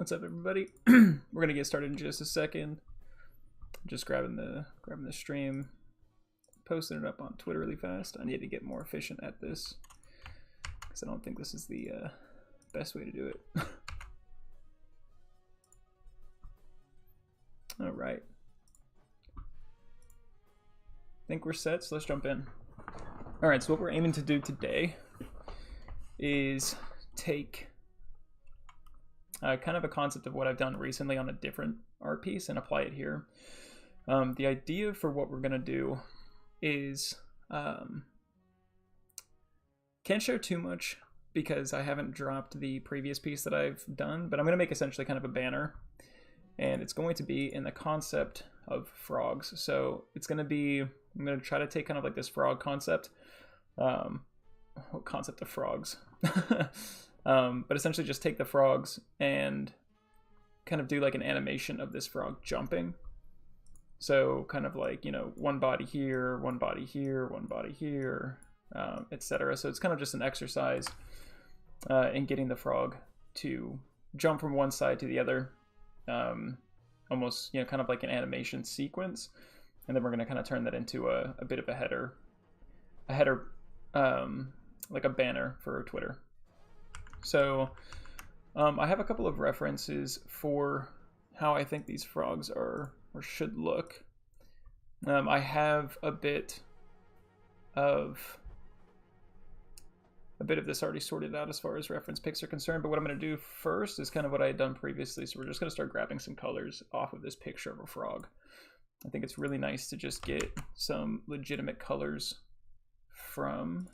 What's up, everybody? We're gonna get started in just a second. Just grabbing the stream, posting it up on Twitter really fast. I need to get more efficient at this because I don't think this is the best way to do it. All right. I think we're set, so let's jump in. All right, so what we're aiming to do today is take kind of a concept of what I've done recently on a different art piece and apply it here. The idea for what we're going to do is, can't share too much because I haven't dropped the previous piece that I've done, but I'm going to make essentially kind of a banner, and it's going to be in the concept of frogs. So it's going to be, I'm going to try to take kind of like this frog concept, concept of frogs. But essentially just take the frogs and kind of do like an animation of this frog jumping. So kind of like, you know, one body here, one body here, one body here, etc. So it's kind of just an exercise in getting the frog to jump from one side to the other, almost, you know, kind of like an animation sequence. And then we're going to kind of turn that into a bit of a header, like a banner for Twitter. So I have a couple of references for how I think these frogs are or should look. I have a bit of this already sorted out as far as reference pics are concerned, but what I'm going to do first is kind of what I had done previously. So we're just going to start grabbing some colors off of this picture of a frog. I think it's really nice to just get some legitimate colors from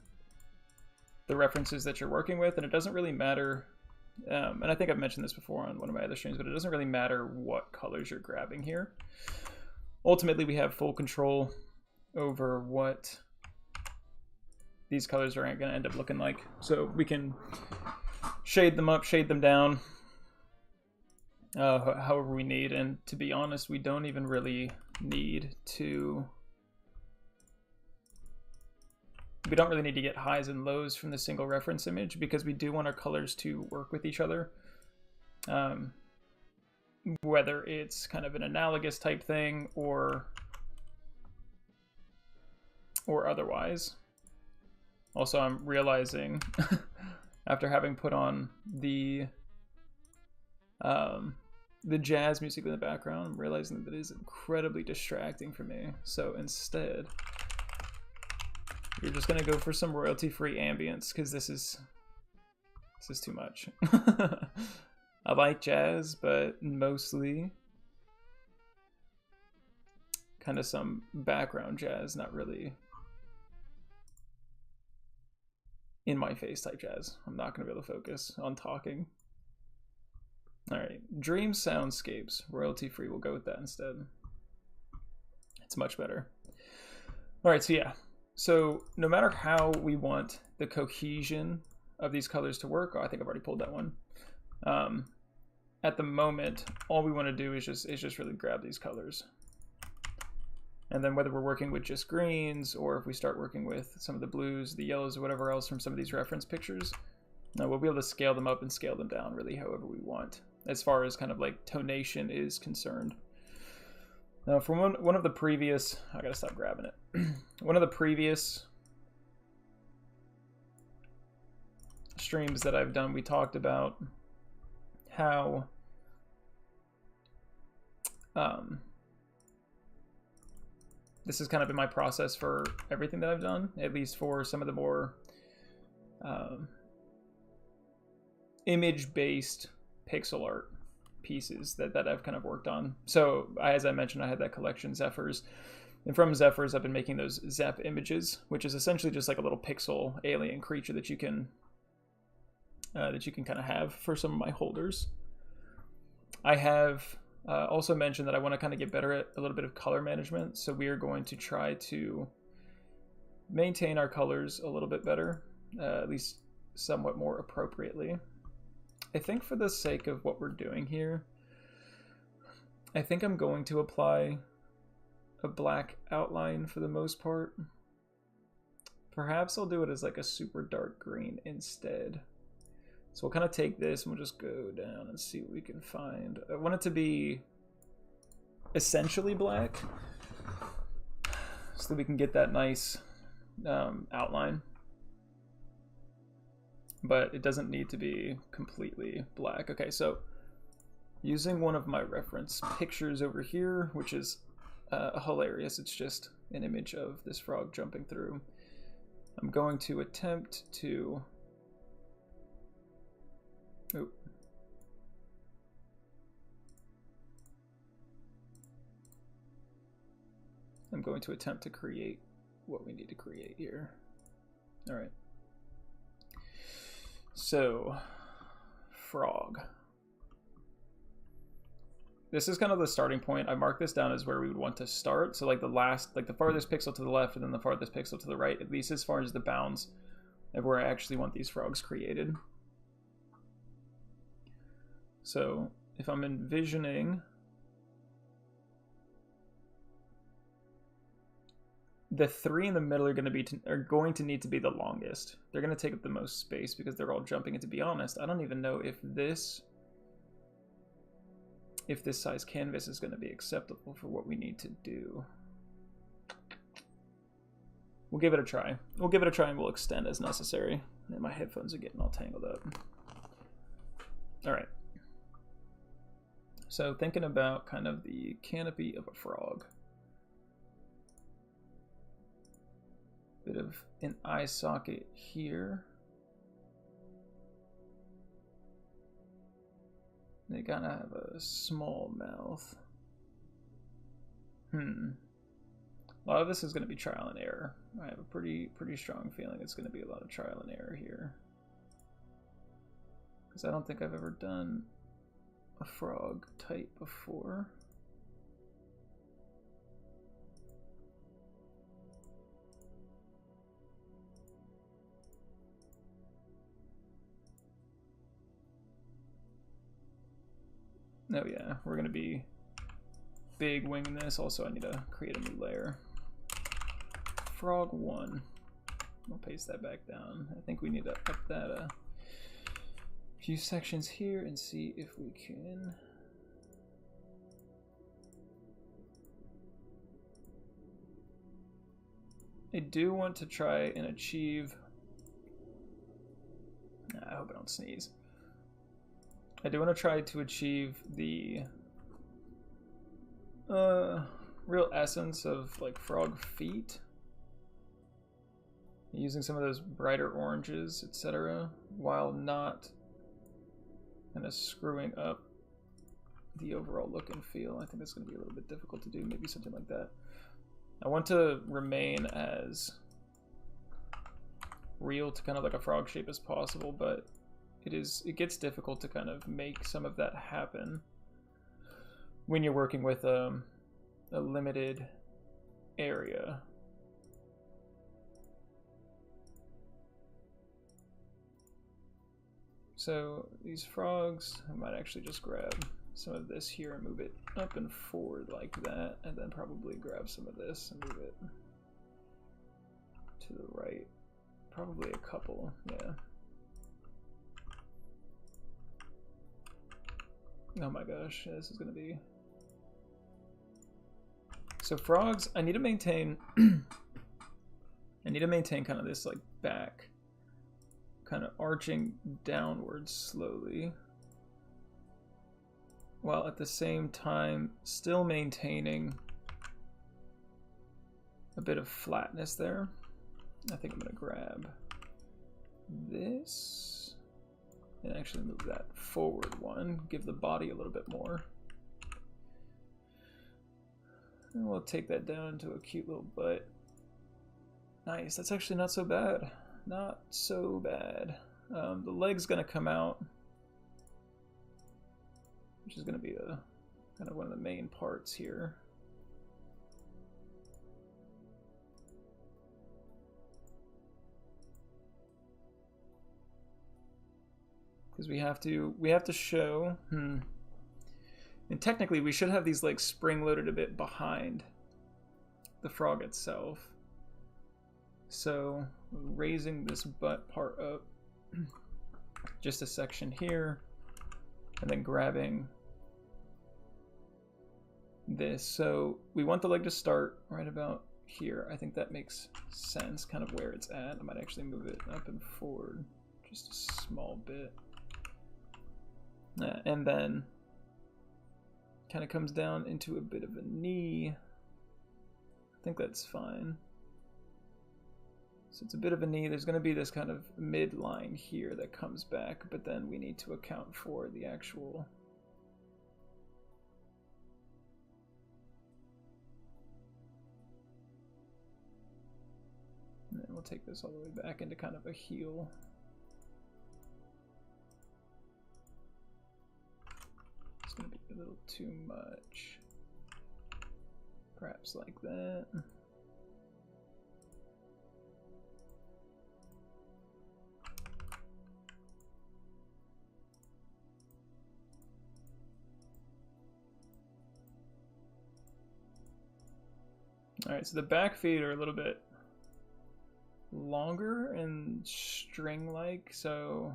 the references that you're working with, and it doesn't really matter, and I think I've mentioned this before on one of my other streams, but it doesn't really matter what colors you're grabbing here. Ultimately, we have full control over what these colors are going to end up looking like. So we can shade them up, shade them down, however we need, and to be honest, we don't even really need to... We don't really need to get highs and lows from the single reference image because we do want our colors to work with each other. Whether it's kind of an analogous type thing or otherwise. Also, I'm realizing after having put on the jazz music in the background, I'm realizing that it is incredibly distracting for me. So instead, you're just gonna go for some royalty-free ambience because this is too much. I like jazz, but mostly kind of some background jazz, not really in my face type jazz. I'm not gonna be able to focus on talking. All right, Dream Soundscapes, royalty-free. We'll go with that instead. It's much better. All right, so yeah. So no matter how we want the cohesion of these colors to work, oh, I think I've already pulled that one. At the moment, all we want to do is just really grab these colors. And then whether we're working with just greens or if we start working with some of the blues, the yellows, or whatever else from some of these reference pictures, we'll be able to scale them up and scale them down really however we want, as far as kind of like tonation is concerned. Now, from one of the previous, I gotta stop grabbing it. One of the previous streams that I've done, we talked about how this has kind of been my process for everything that I've done, at least for some of the more image-based pixel art pieces that I've kind of worked on. So as I mentioned, I had that collection Zephyrs, and from Zephyrs I've been making those Zep images, which is essentially just like a little pixel alien creature that you can kind of have for some of my holders. I have also mentioned that I want to kind of get better at a little bit of color management, so we are going to try to maintain our colors a little bit better, at least somewhat more appropriately. I think for the sake of what we're doing here, I think I'm going to apply a black outline for the most part. Perhaps I'll do it as like a super dark green instead. So we'll kind of take this and we'll just go down and see what we can find. I want it to be essentially black so that we can get that nice outline. But it doesn't need to be completely black. Okay, so using one of my reference pictures over here, which is hilarious. It's just an image of this frog jumping through. I'm going to attempt to... Oop. I'm going to attempt to create what we need to create here. All right. So, frog. This is kind of the starting point. I marked this down as where we would want to start. So like the farthest pixel to the left and then the farthest pixel to the right, at least as far as the bounds of where I actually want these frogs created. So if I'm envisioning the three in the middle are going to need to be the longest. They're going to take up the most space because they're all jumping. And to be honest, I don't even know if this size canvas is going to be acceptable for what we need to do. We'll give it a try. We'll give it a try and we'll extend as necessary. And my headphones are getting all tangled up. All right. So thinking about kind of the canopy of a frog. Bit of an eye socket here. They gotta have a small mouth. A lot of this is going to be trial and error. I have a pretty strong feeling it's going to be a lot of trial and error here. Because I don't think I've ever done a frog type before. Oh yeah, we're going to be big winging this. Also, I need to create a new layer. Frog 1. We'll paste that back down. I think we need to up that a few sections here and see if we can. I do want to try and achieve. I hope I don't sneeze. I do want to try to achieve the real essence of like frog feet, using some of those brighter oranges, etc., while not kind of screwing up the overall look and feel. I think that's going to be a little bit difficult to do, maybe something like that. I want to remain as real to kind of like a frog shape as possible, but it gets difficult to kind of make some of that happen when you're working with a limited area. So these frogs, I might actually just grab some of this here and move it up and forward like that, and then probably grab some of this and move it to the right. Probably a couple, yeah. Oh my gosh, yeah, this is gonna be... So frogs, I need to maintain kind of this like back, kind of arching downwards slowly, while at the same time still maintaining a bit of flatness there. I think I'm gonna grab this and actually move that forward one, give the body a little bit more. And we'll take that down into a cute little butt. Nice, that's actually not so bad. Not so bad. The leg's gonna come out, which is gonna be kind of one of the main parts here. Because we have to show, and technically we should have these legs spring-loaded a bit behind the frog itself. So raising this butt part up just a section here, and then grabbing this. So we want the leg to start right about here. I think that makes sense, kind of where it's at. I might actually move it up and forward just a small bit. And then kind of comes down into a bit of a knee. I think that's fine. So it's a bit of a knee. There's going to be this kind of midline here that comes back, but then we need to account for the actual and then we'll take this all the way back into kind of a heel. It's going to be a little too much. Perhaps like that. Alright, so the back feet are a little bit longer and string-like, so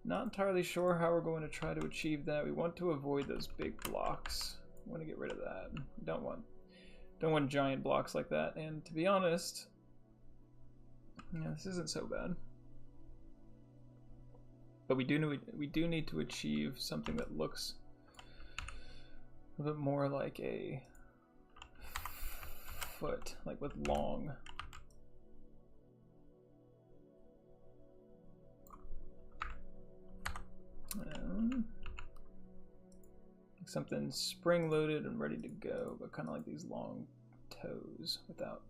not entirely sure how we're going to try to achieve that. We want to avoid those big blocks. We want to get rid of that. We don't want giant blocks like that. And to be honest, yeah, this isn't so bad. But we do need to achieve something that looks a bit more like a foot, like with long. Something spring-loaded and ready to go, but kind of like these long toes without.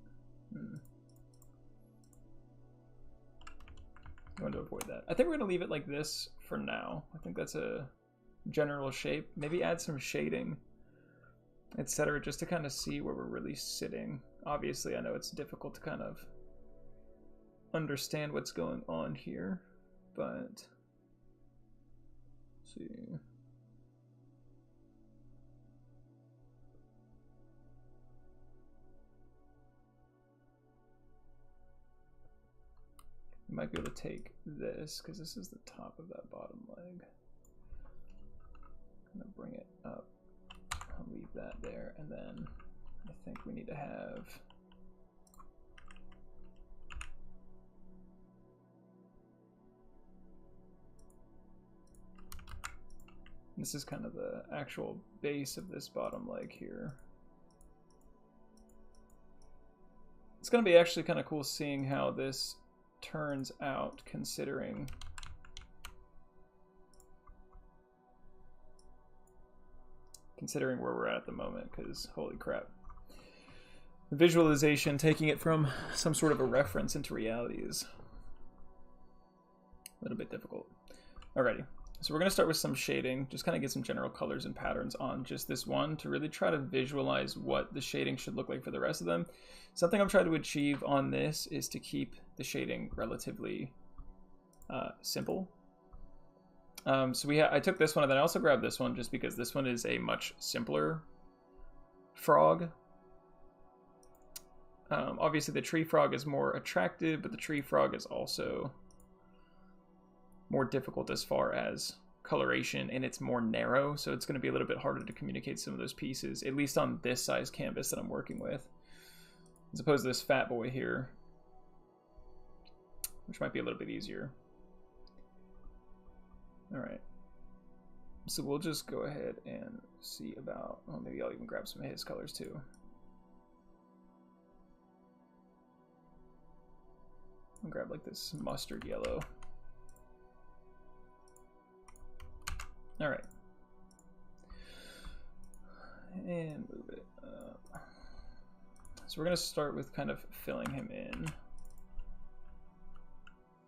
Going to avoid that. I think we're going to leave it like this for now. I think that's a general shape. Maybe add some shading, etc., just to kind of see where we're really sitting. Obviously, I know it's difficult to kind of understand what's going on here, but let's see. You might be able to take this, because this is the top of that bottom leg. I'm going to bring it up. I'll leave that there, and then I think we need to have this is kind of the actual base of this bottom leg here. It's going to be actually kind of cool seeing how this turns out, considering where we're at the moment, because holy crap, the visualization, taking it from some sort of a reference into reality, is a little bit difficult. Alrighty, so we're going to start with some shading, just kind of get some general colors and patterns on just this one to really try to visualize what the shading should look like for the rest of them. Something I'm trying to achieve on this is to keep the shading relatively simple. So I took this one, and then I also grabbed this one just because this one is a much simpler frog. Obviously the tree frog is more attractive, but the tree frog is also more difficult as far as coloration, and it's more narrow, so it's going to be a little bit harder to communicate some of those pieces, at least on this size canvas that I'm working with, as opposed to this fat boy here, which might be a little bit easier. Alright, so we'll just go ahead and see about, well, maybe I'll even grab some of his colors too. I'll grab like this mustard yellow. Alright, and move it up. So we're going to start with kind of filling him in.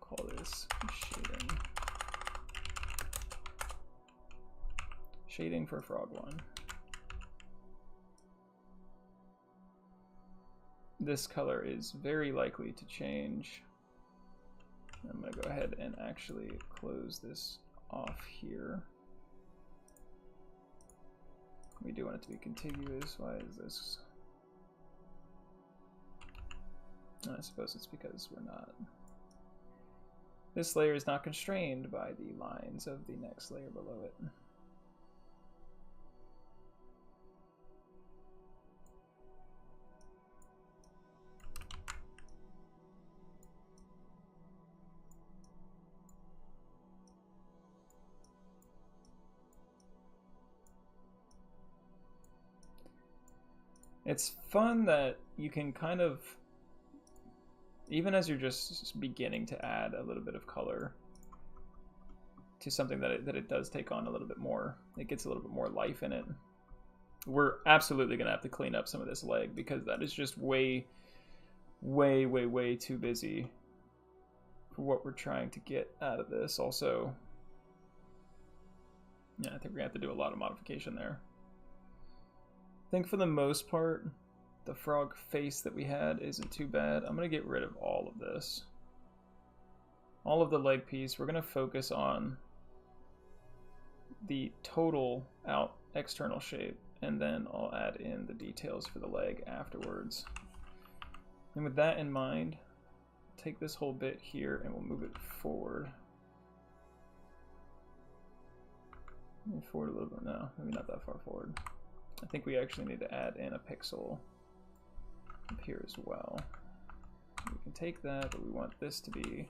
Call this shading. Shading for frog one. This color is very likely to change. I'm going to go ahead and actually close this off here. We do want it to be contiguous. Why is this? I suppose it's because we're not. This layer is not constrained by the lines of the next layer below it. It's fun that you can kind of, even as you're just beginning to add a little bit of color to something that it does take on a little bit more, it gets a little bit more life in it. We're absolutely going to have to clean up some of this leg because that is just way too busy for what we're trying to get out of this. Also, yeah, I think we're going to have to do a lot of modification there. I think for the most part, the frog face that we had isn't too bad. I'm going to get rid of all of this. All of the leg piece. We're going to focus on the total out external shape, and then I'll add in the details for the leg afterwards. And with that in mind, take this whole bit here and we'll move it forward. Maybe forward a little bit. No, maybe not that far forward. I think we actually need to add in a pixel up here as well. We can take that, but we want this to be...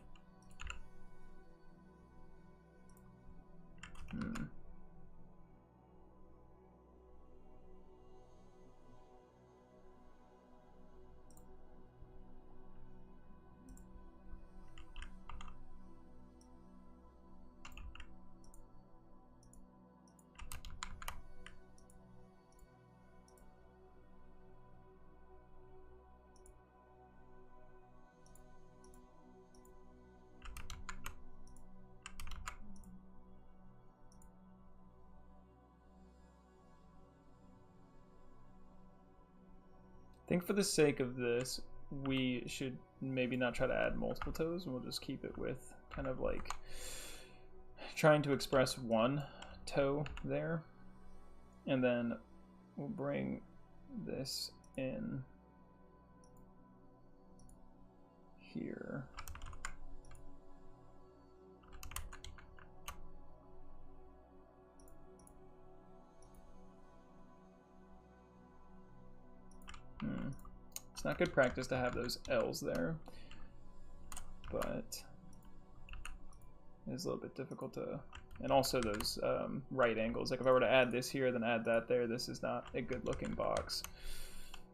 I think for the sake of this, we should maybe not try to add multiple toes, and we'll just keep it with kind of like trying to express one toe there. And then we'll bring this in here. It's not good practice to have those L's there, but it's a little bit difficult to, and also those right angles. Like if I were to add this here, then add that there, this is not a good looking box.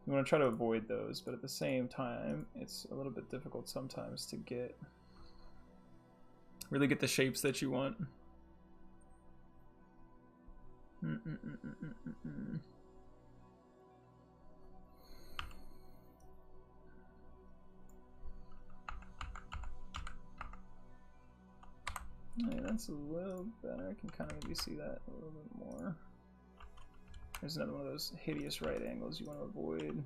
You want to try to avoid those, but at the same time, it's a little bit difficult sometimes to really get the shapes that you want. Yeah, that's a little better. I can kind of maybe see that a little bit more. There's another one of those hideous right angles you want to avoid.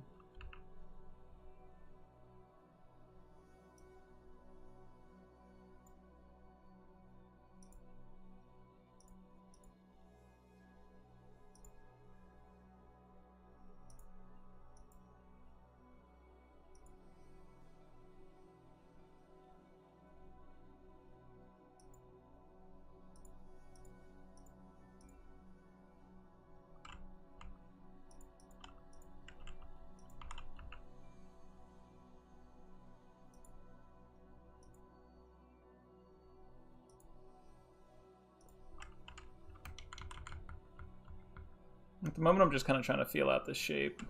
At the moment, I'm just kind of trying to feel out this shape.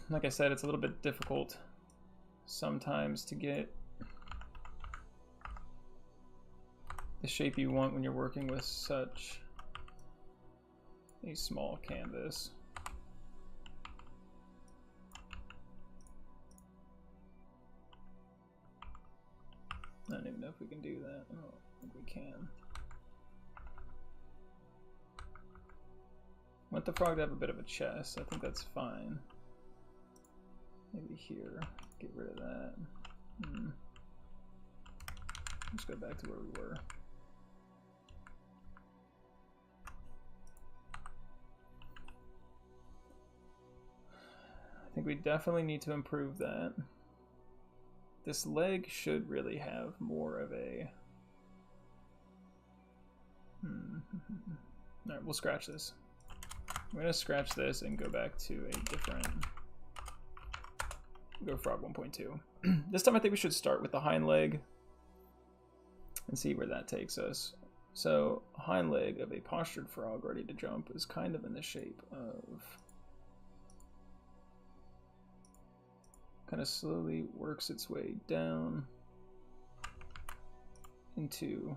Like I said, it's a little bit difficult sometimes to get the shape you want when you're working with such a small canvas. I don't even know if we can do that. I don't think we can. I want the frog to have a bit of a chest. I think that's fine. Maybe here. Get rid of that. Let's go back to where we were. I think we definitely need to improve that. this leg should really have more of a... Alright, we'll scratch this. I'm going to scratch this and go back to a different... Go frog 1.2. This time I think we should start with the hind leg and see where that takes us. So, hind leg of a postured frog ready to jump is kind of in the shape of... Kind of slowly works its way down into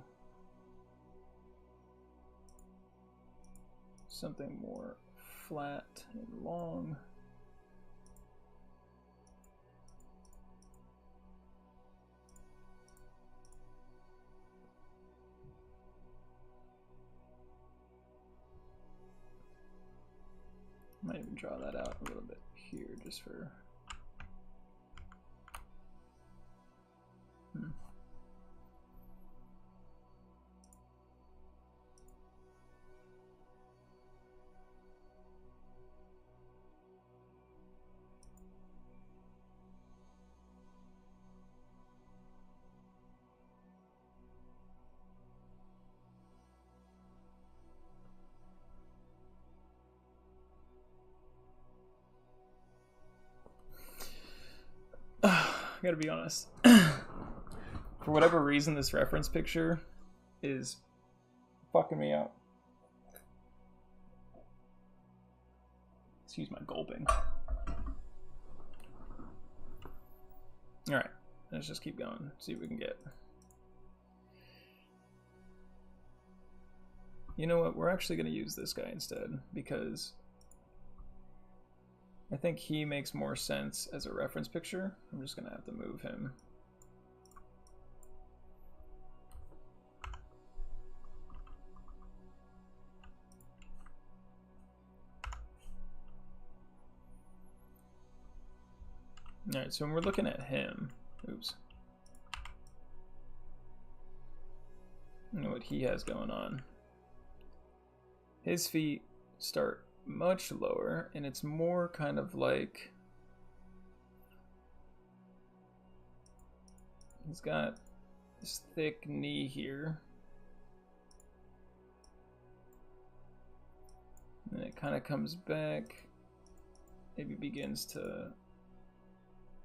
something more flat and long. Might even draw that out a little bit here just for... I gotta be honest. For whatever reason, this reference picture is fucking me up. Excuse my gulping. Alright, let's just keep going. See what we can get. You know what? We're actually going to use this guy instead, because I think he makes more sense as a reference picture. I'm just going to have to move him. Alright, so when we're looking at him, oops. You know what he has going on. His feet start much lower, and it's more kind of like he's got this thick knee here, and it kind of comes back, maybe begins to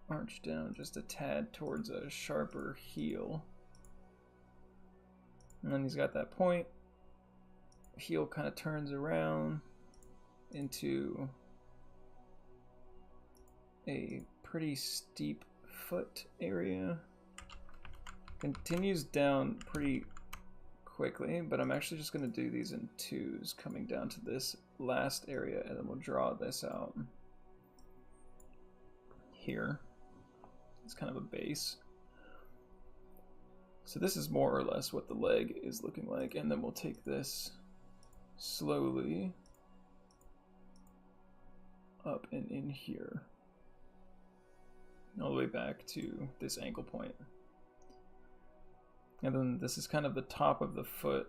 arch down just a tad towards a sharper heel, and then he's got that point. Heel kind of turns around into a pretty steep foot area. Continues down pretty quickly, but I'm actually just going to do these in twos, coming down to this last area, and then we'll draw this out here. It's kind of a base. So this is more or less what the leg is looking like, and then we'll take this slowly up and in here, all the way back to this ankle point. And then this is kind of the top of the foot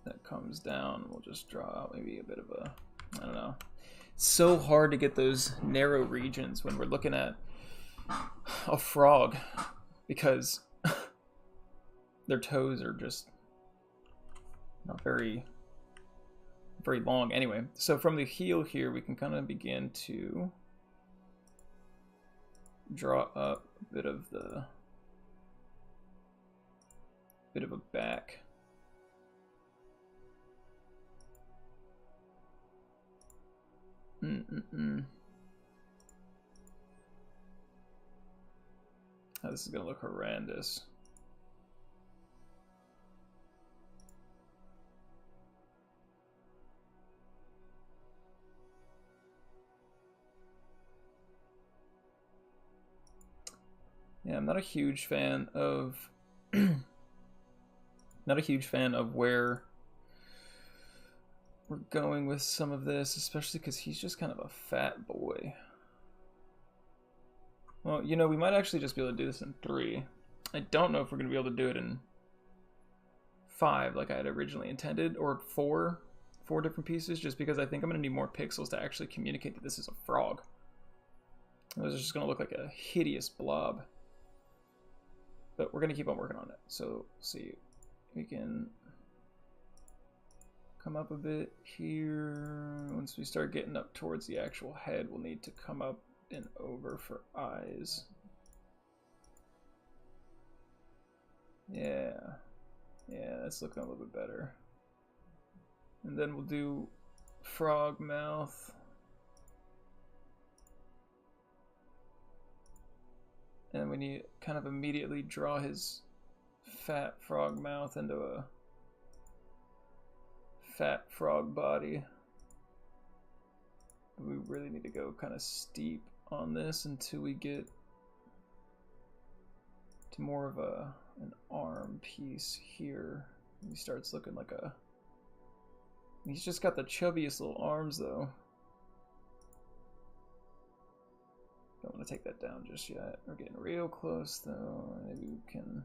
that comes down. We'll just draw out maybe a bit of a, I don't know. It's so hard to get those narrow regions when we're looking at a frog, because their toes are just not very long. Anyway, so from the heel here, we can kind of begin to draw up a bit of a back. Oh, this is gonna look horrendous. Yeah, I'm not a huge fan of where we're going with some of this, especially because he's just kind of a fat boy. Well, you know, we might actually just be able to do this in 3. I don't know if we're going to be able to do it in 5 like I had originally intended, or 4 different pieces, just because I think I'm going to need more pixels to actually communicate that this is a frog. This is just going to look like a hideous blob. but we're going to keep on working on it. So see, we can come up a bit here. Once we start getting up towards the actual head, we'll need to come up and over for eyes. Yeah, that's looking a little bit better. And then we'll do frog mouth. And we need to kind of immediately draw his fat frog mouth into a fat frog body. We really need to go kind of steep on this until we get to more of an arm piece here. He starts looking like a... He's just got the chubbiest little arms though. Don't want to take that down just yet. We're getting real close though. Maybe we can...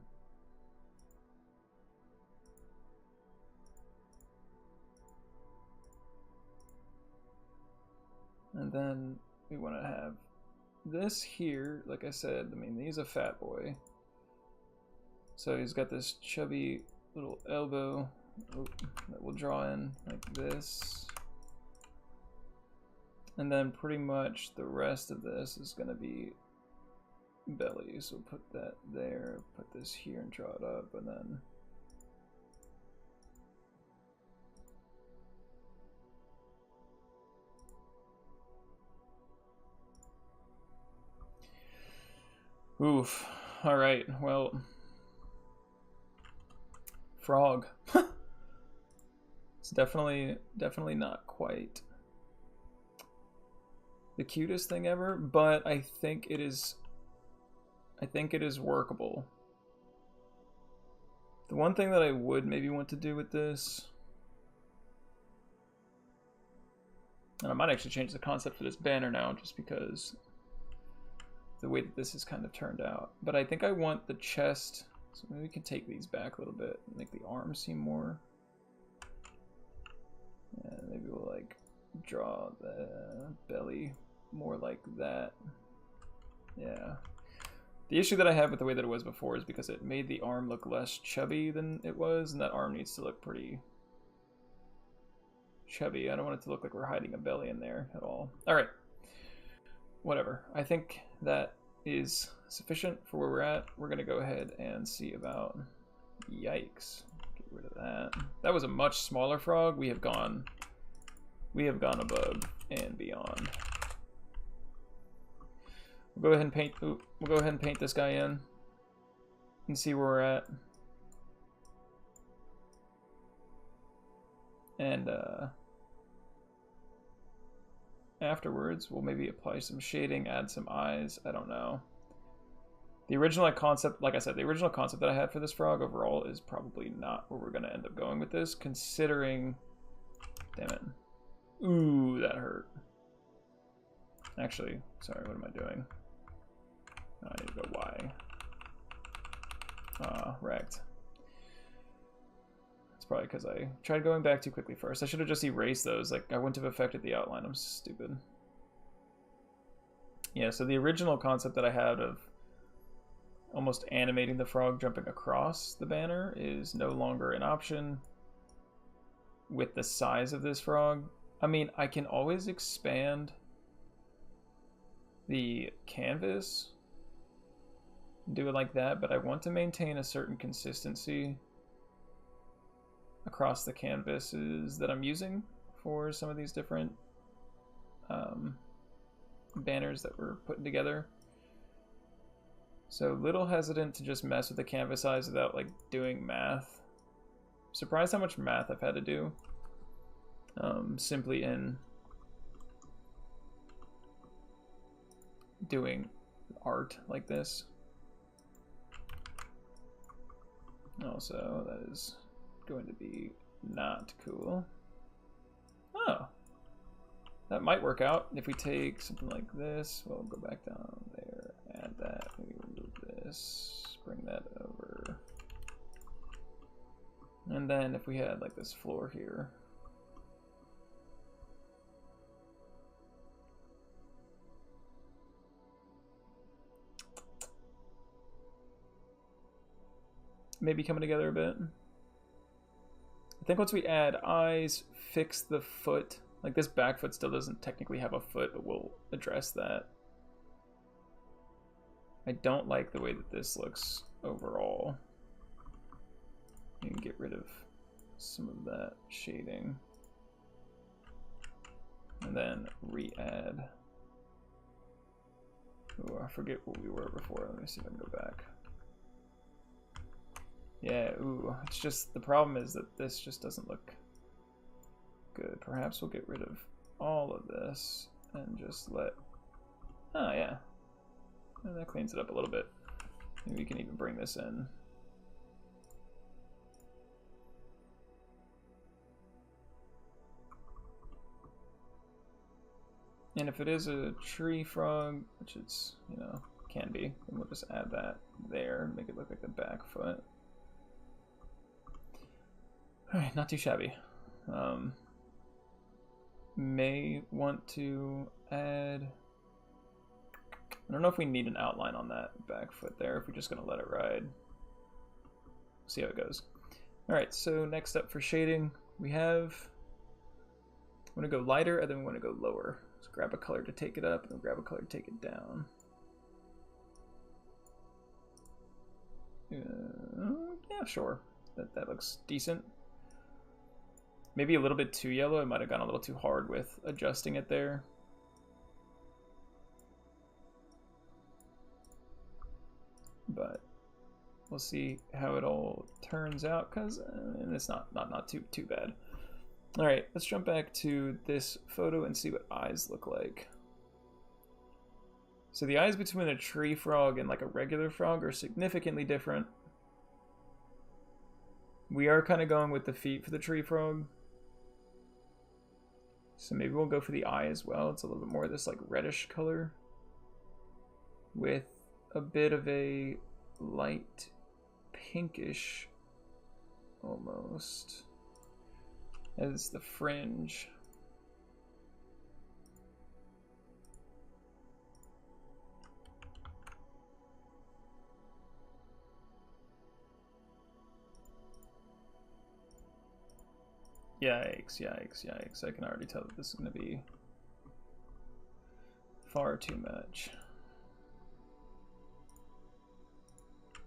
And then we want to have this here, like I said, I mean, he's a fat boy. So he's got this chubby little elbow that we'll draw in like this. And then pretty much the rest of this is going to be belly. So put that there, put this here and draw it up, and then... Oof. Alright, well... Frog. It's definitely not quite the cutest thing ever, but I think it is workable. The one thing that I would maybe want to do with this, and I might actually change the concept for this banner now just because the way that this has kind of turned out, but I think I want the chest, so maybe we can take these back a little bit and make the arms seem more, yeah, maybe we'll like draw the belly more like that. Yeah. The issue that I have with the way that it was before is because it made the arm look less chubby than it was, and that arm needs to look pretty chubby. I don't want it to look like we're hiding a belly in there at all. Alright. Whatever. I think that is sufficient for where we're at. We're going to go ahead and see about... Yikes. Get rid of that. That was a much smaller frog. We have gone above and beyond. We'll go ahead and paint. We'll go ahead and paint this guy in and see where we're at. And afterwards, we'll maybe apply some shading, add some eyes. I don't know. The original concept, like I said, the original concept that I had for this frog overall is probably not where we're going to end up going with this, considering... Damn it. Ooh, that hurt. Actually, sorry, what am I doing? I need to go Y. Wrecked. It's probably because I tried going back too quickly first. I should have just erased those. Like, I wouldn't have affected the outline. I'm stupid. Yeah, so the original concept that I had of almost animating the frog jumping across the banner is no longer an option with the size of this frog. I mean, I can always expand the canvas, do it like that, but I want to maintain a certain consistency across the canvases that I'm using for some of these different banners that we're putting together. So a little hesitant to just mess with the canvas size without like doing math. Surprised how much math I've had to do simply in doing art like this. Also, that is going to be not cool. Oh, that might work out if we take something like this. We'll go back down there, add that, maybe remove this, bring that over. And then if we had like this floor here. maybe coming together a bit. I think once we add eyes, fix the foot. Like this back foot still doesn't technically have a foot, but we'll address that. I don't like the way that this looks overall. You can get rid of some of that shading. And then re-add. Ooh, I forget what we were before. Let me see if I can go back. Yeah, ooh, it's just, the problem is that this just doesn't look good. Perhaps we'll get rid of all of this and just let, oh yeah, and that cleans it up a little bit. Maybe we can even bring this in. And if it is a tree frog, which it's, you know, can be, then we'll just add that there, make it look like the back foot. Alright, not too shabby. May want to add, I don't know if we need an outline on that back foot there, if we're just going to let it ride. See how it goes. Alright, so next up for shading, we have, I want to go lighter and then we want to go lower. So grab a color to take it up and then grab a color to take it down. Yeah, sure. That looks decent. Maybe a little bit too yellow. I might have gone a little too hard with adjusting it there. But we'll see how it all turns out, because it's not too bad. All right, let's jump back to this photo and see what eyes look like. So the eyes between a tree frog and like a regular frog are significantly different. We are kind of going with the feet for the tree frog. So maybe we'll go for the eye as well. It's a little bit more of this like reddish color with a bit of a light pinkish almost as the fringe. Yikes, yikes, yikes. I can already tell that this is going to be far too much.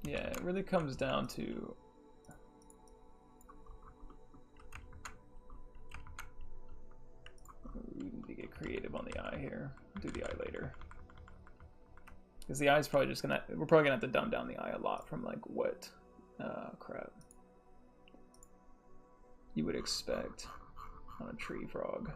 Yeah, it really comes down to we need to get creative on the eye here. We'll do the eye later. Because the eye's probably just gonna, we're probably gonna have to dumb down the eye a lot from like what crap you would expect on a tree frog.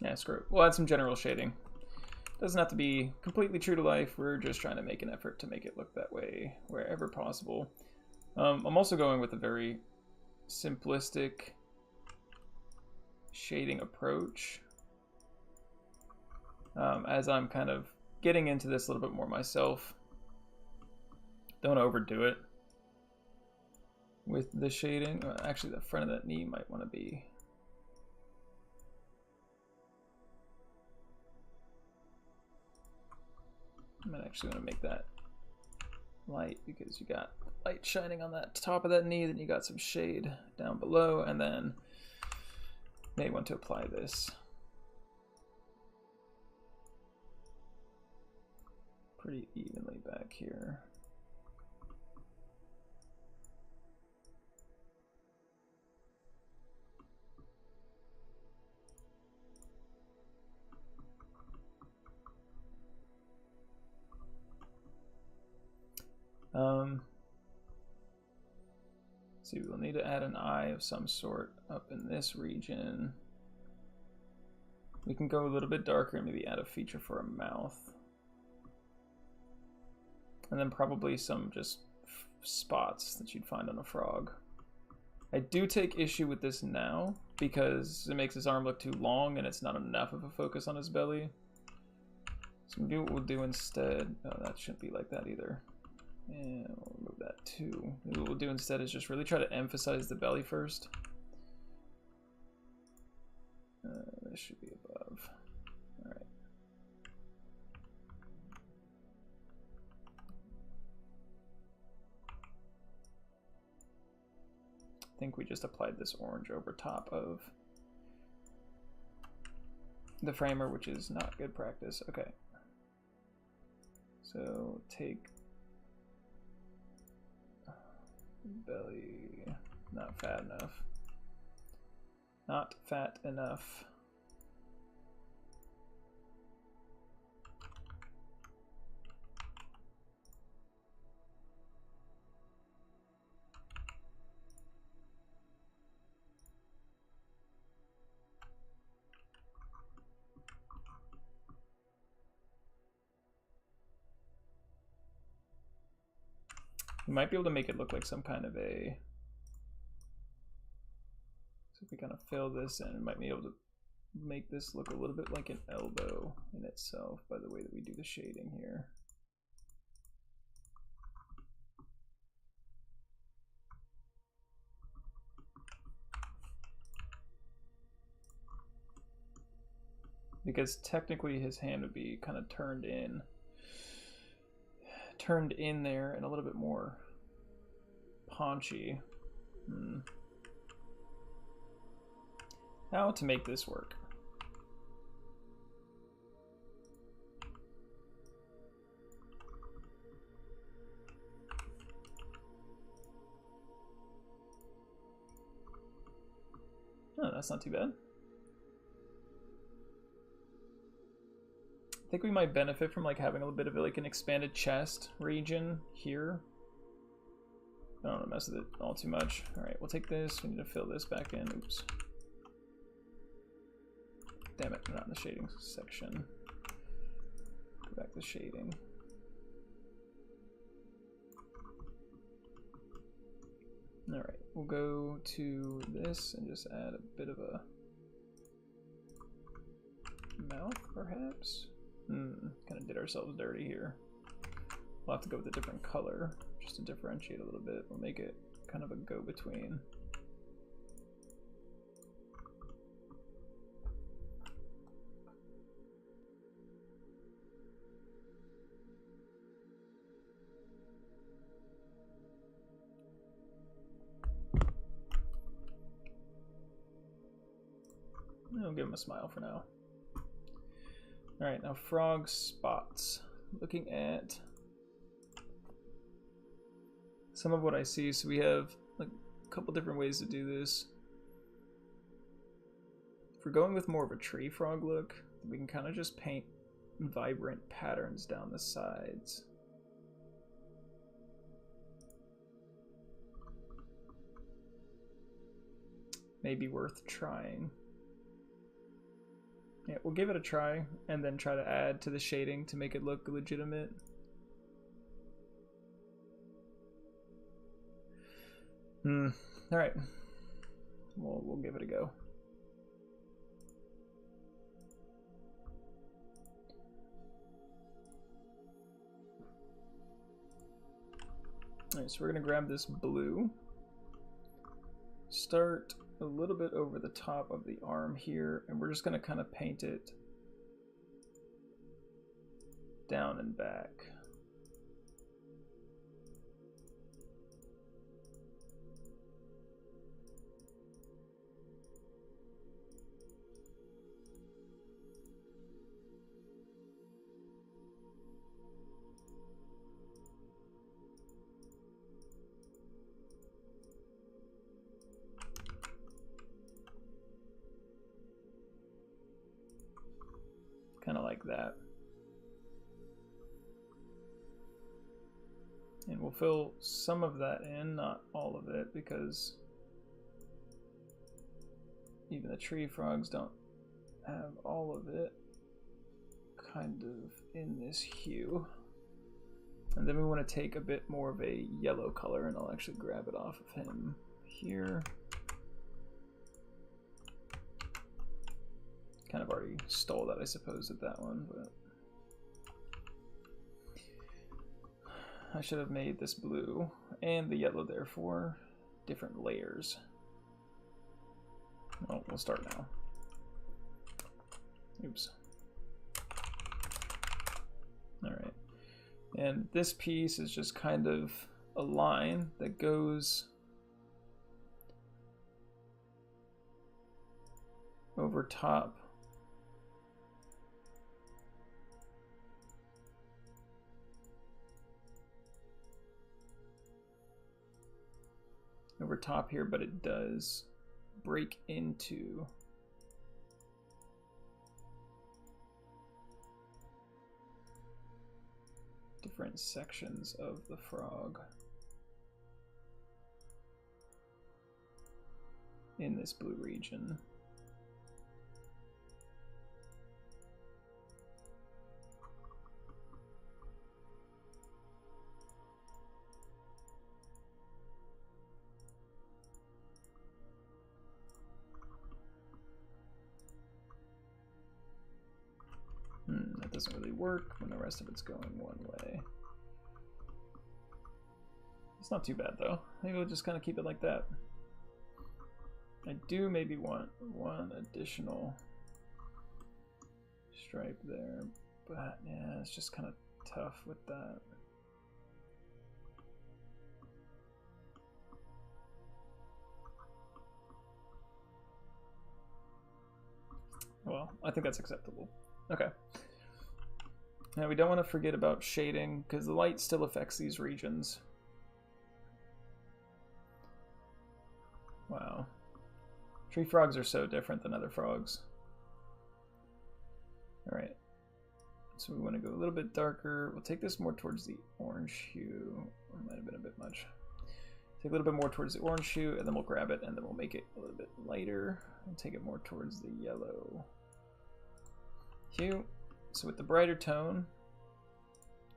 Yeah, screw it. We'll add some general shading. Doesn't have to be completely true to life. We're just trying to make an effort to make it look that way wherever possible. I'm also going with a very simplistic shading approach. As I'm kind of getting into this a little bit more myself. Don't overdo it with the shading. Actually, the front of that knee might want to be... I might actually want to make that light because you got light shining on that top of that knee, then you got some shade down below, and then may want to apply this pretty evenly back here. See, we'll need to add an eye of some sort up in this region. We can go a little bit darker and maybe add a feature for a mouth. And then probably some just spots that you'd find on a frog. I do take issue with this now because it makes his arm look too long and it's not enough of a focus on his belly. So maybe what we'll do instead, oh, that shouldn't be like that either. And we'll remove that too. Maybe what we'll do instead is just really try to emphasize the belly first. I think we just applied this orange over top of the framer, which is not good practice. Okay. So take belly, not fat enough. Not fat enough. We might be able to make it look like some kind of a... So if we kind of fill this in, we might be able to make this look a little bit like an elbow in itself by the way that we do the shading here. Because technically his hand would be kind of turned in there and a little bit more paunchy. How to make this work? Oh, that's not too bad. I think we might benefit from like having a little bit of like an expanded chest region here. I don't want to mess with it all too much. All right, we'll take this. We need to fill this back in. Oops. Damn it, we're not in the shading section. Go back to shading. All right, we'll go to this and just add a bit of a mouth, perhaps. Kind of did ourselves dirty here. We'll have to go with a different color just to differentiate a little bit. We'll make it kind of a go-between. I'll give him a smile for now. All right, now frog spots. Looking at some of what I see, so we have like a couple different ways to do this. If we're going with more of a tree frog look, we can kind of just paint vibrant patterns down the sides. Maybe worth trying. Yeah, we'll give it a try and then try to add to the shading to make it look legitimate. All right, we'll give it a go. All right, so we're gonna grab this blue, start a little bit over the top of the arm here, and we're just going to kind of paint it down and back. Kind of like that. And we'll fill some of that in, not all of it, because even the tree frogs don't have all of it kind of in this hue. And then we want to take a bit more of a yellow color, and I'll actually grab it off of him here. Kind of already stole that, I suppose, at that one, but I should have made this blue and the yellow, therefore, different layers. Well, we'll start now. Oops. All right. And this piece is just kind of a line that goes over top. Over top here, but it does break into different sections of the frog in this blue region. That doesn't really work when the rest of it's going one way. It's not too bad though. Maybe we'll just kind of keep it like that. I do maybe want one additional stripe there, but yeah, it's just kind of tough with that. Well, I think that's acceptable. Okay. Now we don't want to forget about shading because the light still affects these regions. Wow. Tree frogs are so different than other frogs. Alright. So we want to go a little bit darker. We'll take this more towards the orange hue. Or it might have been a bit much. Take a little bit more towards the orange hue, and then we'll grab it, and then we'll make it a little bit lighter. And take it more towards the yellow hue. So with the brighter tone,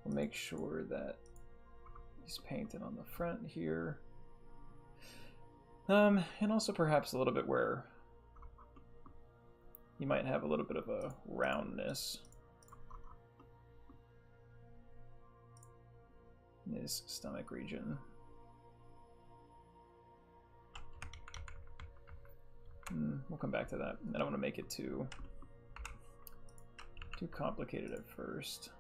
we'll make sure that he's painted on the front here. And also perhaps a little bit where you might have a little bit of a roundness in his stomach region. We'll come back to that. I don't want to make it too complicated at first.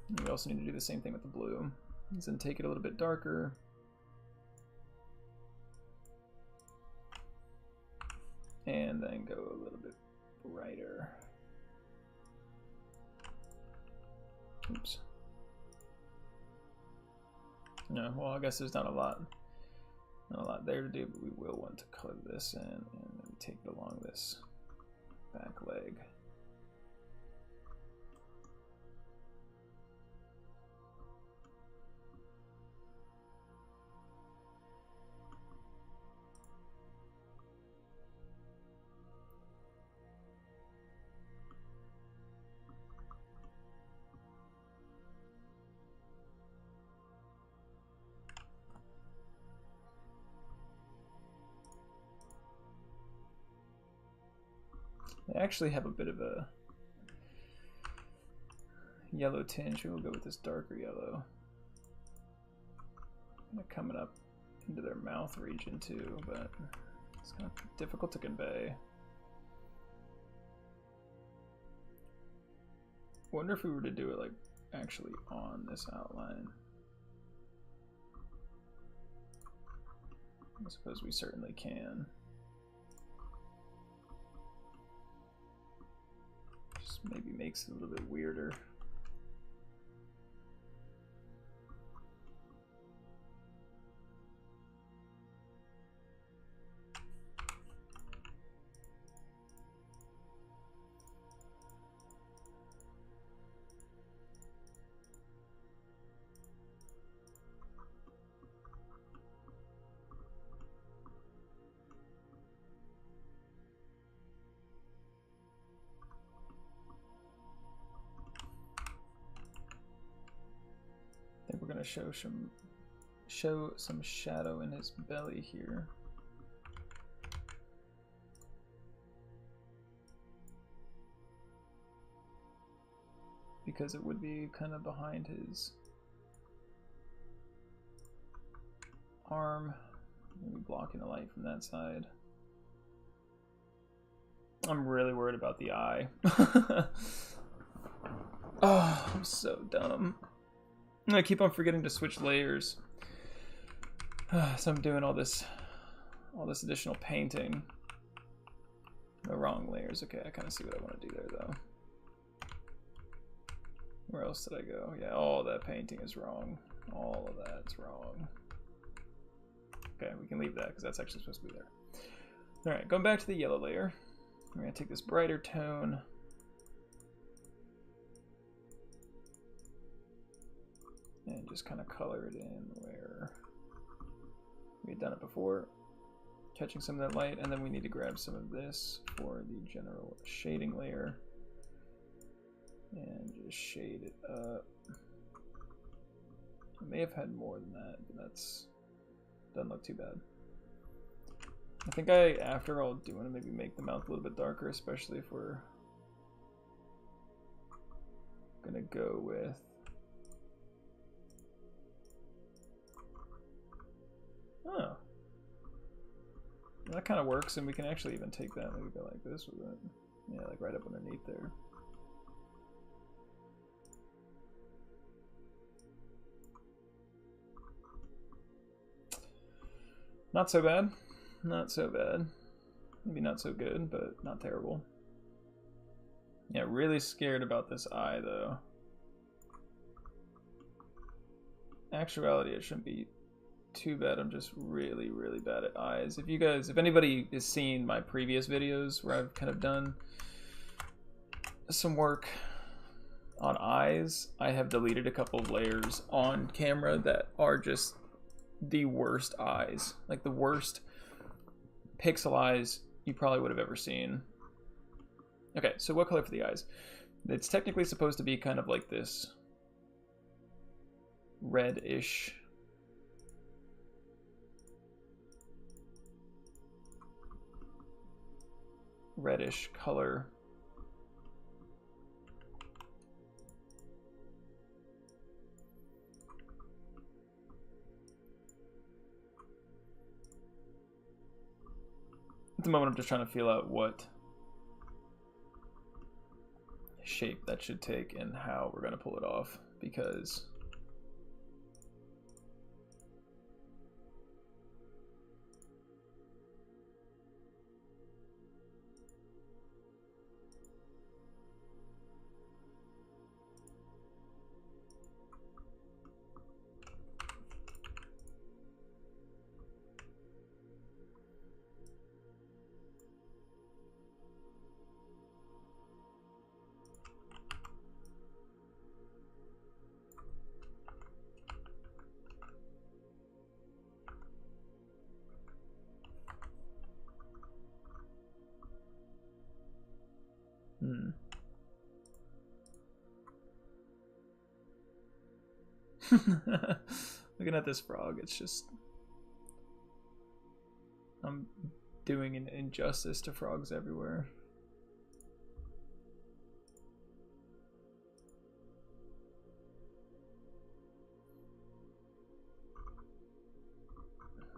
And we also need to do the same thing with the blue. Then take it a little bit darker. And then go a little bit brighter. Oops. No, well, I guess there's not a lot there to do, but we will want to color this in and then take it along this back leg. They actually have a bit of a yellow tinge. We'll go with this darker yellow. Kind of coming up into their mouth region too, but it's kind of difficult to convey. Wonder if we were to do it like actually on this outline. I suppose we certainly can. Just maybe makes it a little bit weirder. We're going to show some shadow in his belly here. Because it would be kind of behind his arm, maybe blocking the light from that side. I'm really worried about the eye. Oh, I'm so dumb. I keep on forgetting to switch layers. So I'm doing all this additional painting. The wrong layers. Okay, I kind of see what I want to do there, though. Where else did I go? Yeah, all that painting is wrong. All of that's wrong. Okay, we can leave that because that's actually supposed to be there. All right, going back to the yellow layer. We're going to take this brighter tone. And just kind of color it in where we had done it before. Catching some of that light, and then we need to grab some of this for the general shading layer. And just shade it up. I may have had more than that, but that's doesn't look too bad. I think after all, do want to maybe make the mouth a little bit darker, especially if we're gonna go with oh. That kind of works, and we can actually even take that and maybe go like this with it. Yeah, like right up underneath there. Not so bad. Not so bad. Maybe not so good, but not terrible. Yeah, really scared about this eye, though. Actuality, it shouldn't be too bad. I'm just really, really bad at eyes. If anybody has seen my previous videos where I've kind of done some work on eyes, I have deleted a couple of layers on camera that are just the worst eyes, like the worst pixel eyes you probably would have ever seen. Okay, so what color for the eyes? It's technically supposed to be kind of like this reddish color. At the moment, I'm just trying to feel out what shape that should take and how we're going to pull it off, because looking at this frog, it's just, I'm doing an injustice to frogs everywhere.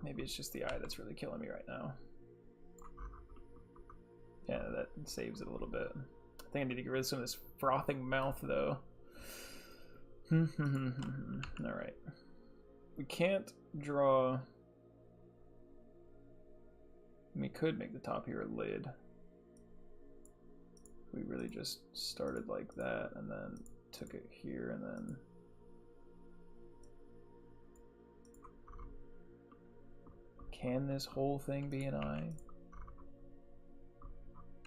Maybe it's just the eye that's really killing me right now. Yeah, that saves it a little bit. I think I need to get rid of some of this frothing mouth, though. Alright. We can't draw... We could make the top here a lid. We really just started like that and then took it here and then... Can this whole thing be an eye?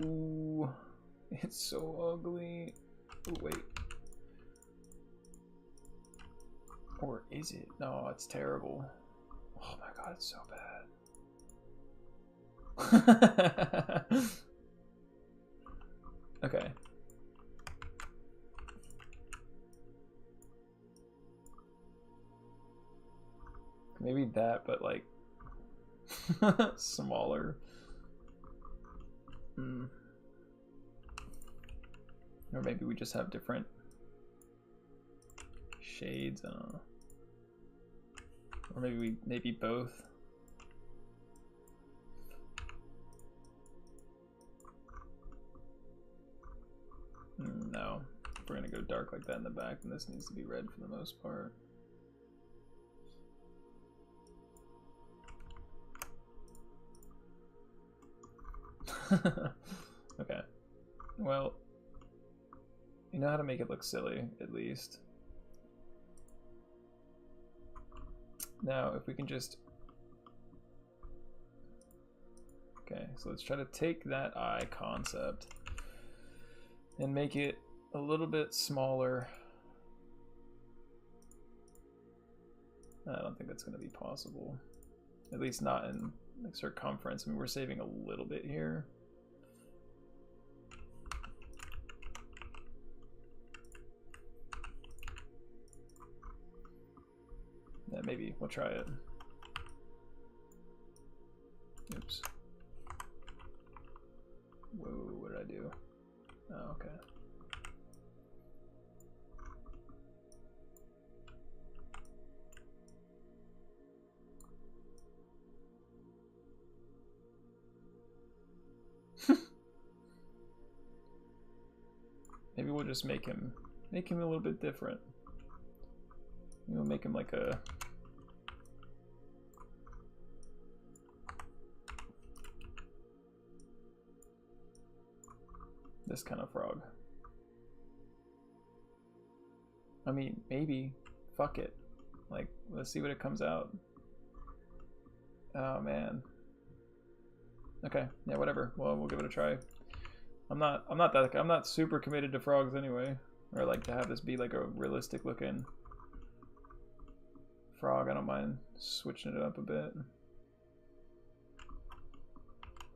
Ooh, it's so ugly. Ooh, wait. Or is it? No, it's terrible. Oh my god, it's so bad. Okay. Maybe that, but like smaller. Or maybe we just have different shades. I don't know. Or maybe both. No. we're gonna go dark like that in the back, then this needs to be red for the most part. Okay. Well, you know how to make it look silly, at least. Now, if we can just... Okay, so let's try to take that eye concept and make it a little bit smaller. I don't think that's going to be possible. At least not in like circumference. I mean, we're saving a little bit here. Yeah, maybe we'll try it. Oops. Whoa, what did I do? Oh, okay. Maybe we'll just make him a little bit different. Maybe we'll make him like a this kind of frog. I mean, maybe. Fuck it. Like, let's see what it comes out. Oh man. Okay, yeah, whatever. Well, we'll give it a try. I'm not super committed to frogs anyway. Or like to have this be like a realistic looking frog. I don't mind switching it up a bit.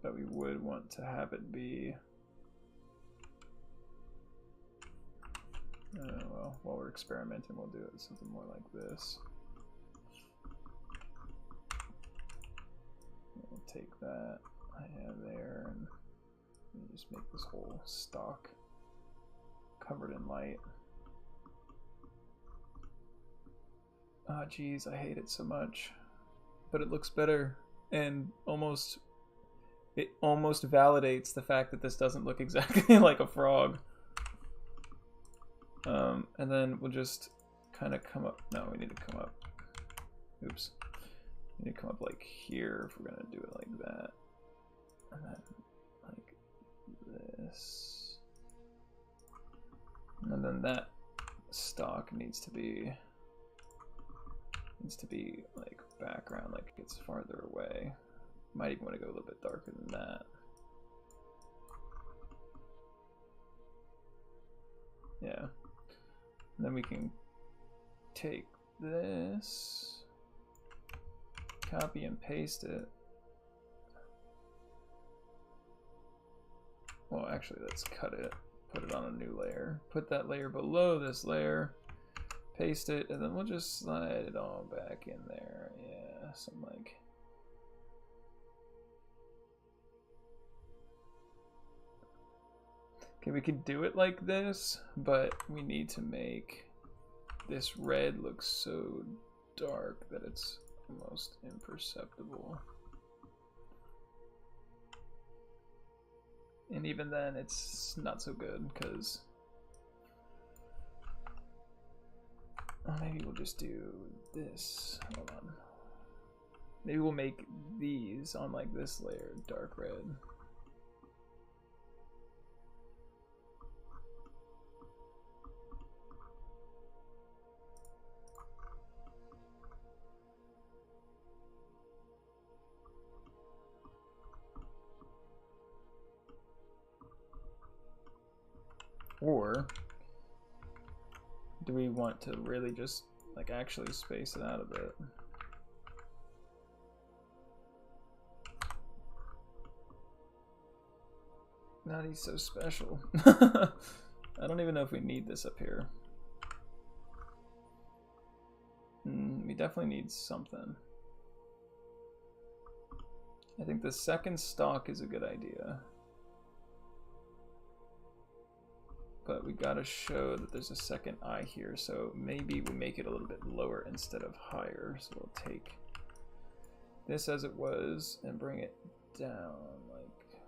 But we would want to have it be well, while we're experimenting, we'll do it something more like this. We'll take that I have there and just make this whole stalk covered in light. Ah, geez, I hate it so much, but it looks better, and it almost validates the fact that this doesn't look exactly like a frog. And then we'll just kind of come up. No, we need to come up. Oops. We need to come up like here if we're gonna do it like that. And then like this. And then that stalk needs to be like background, like it's farther away. Might even want to go a little bit darker than that. Yeah. And then we can take this, copy and paste it. Well, actually, let's cut it, put it on a new layer, put that layer below this layer, paste it, and then we'll just slide it all back in there. Yeah, some like... Okay, we could do it like this, but we need to make this red look so dark that it's almost imperceptible. And even then, it's not so good, because... Oh, maybe we'll just do this. Hold on. Maybe we'll make these on like this layer dark red. Or do we want to really just like actually space it out a bit? Not he's so special. I don't even know if we need this up here. We definitely need something. I think the second stalk is a good idea. But we gotta show that there's a second eye here, so maybe we make it a little bit lower instead of higher. So we'll take this as it was and bring it down like...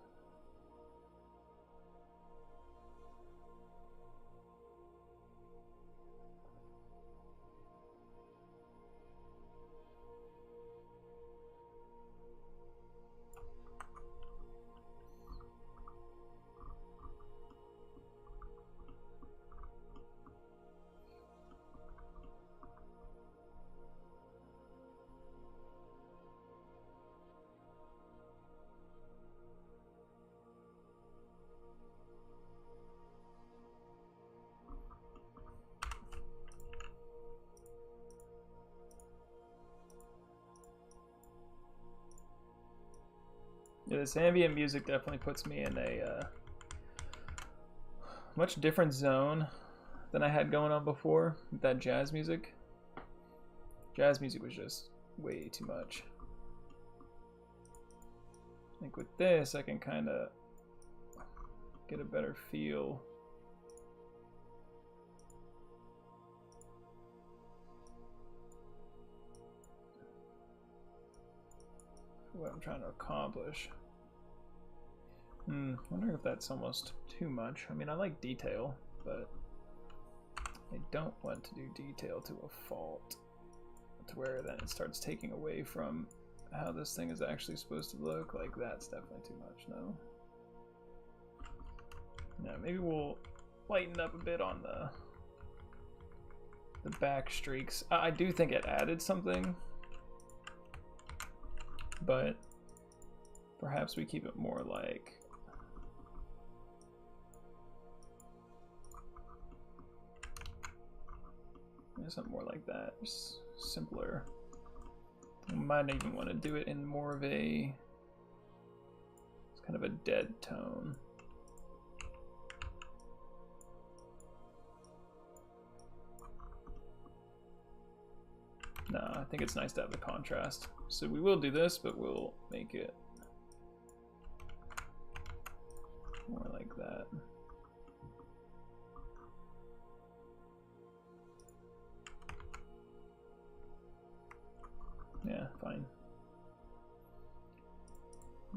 This ambient music definitely puts me in a much different zone than I had going on before with that jazz music. Jazz music was just way too much. I think with this I can kind of get a better feel. What I'm trying to accomplish. Wondering if that's almost too much. I mean, I like detail, but I don't want to do detail to a fault, to where then it starts taking away from how this thing is actually supposed to look. Like, that's definitely too much. No. Yeah, maybe we'll lighten up a bit on the back streaks. I do think it added something, but perhaps we keep it more like something more like that, just simpler. I might even want to do it in more of a, it's kind of a dead tone. No, I think it's nice to have the contrast. So we will do this, but we'll make it more like that. Yeah, fine.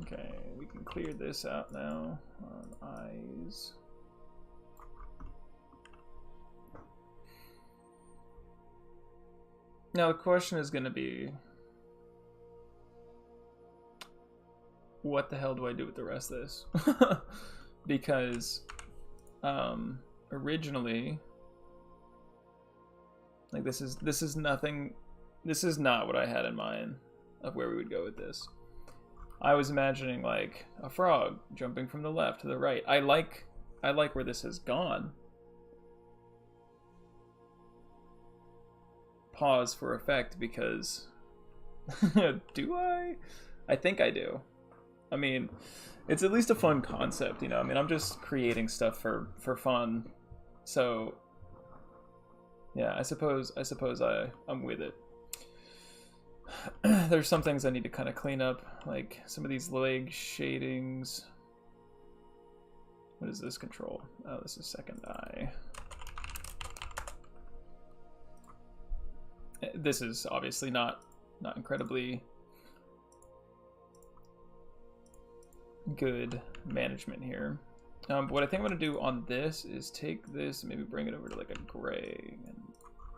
Okay, we can clear this out now on eyes. Now the question is going to be, what the hell do I do with the rest of this? Because originally, like, this is nothing. This is not what I had in mind of where we would go with this. I was imagining like a frog jumping from the left to the right. I like where this has gone. Pause for effect, because do I? I think I do. I mean, it's at least a fun concept, you know. I mean, I'm just creating stuff for fun. So yeah, I suppose I'm with it. There's some things I need to kind of clean up, like some of these leg shadings. What does this control? Oh, this is second eye. This is obviously not incredibly good management here. What I think I'm going to do on this is take this and maybe bring it over to like a gray and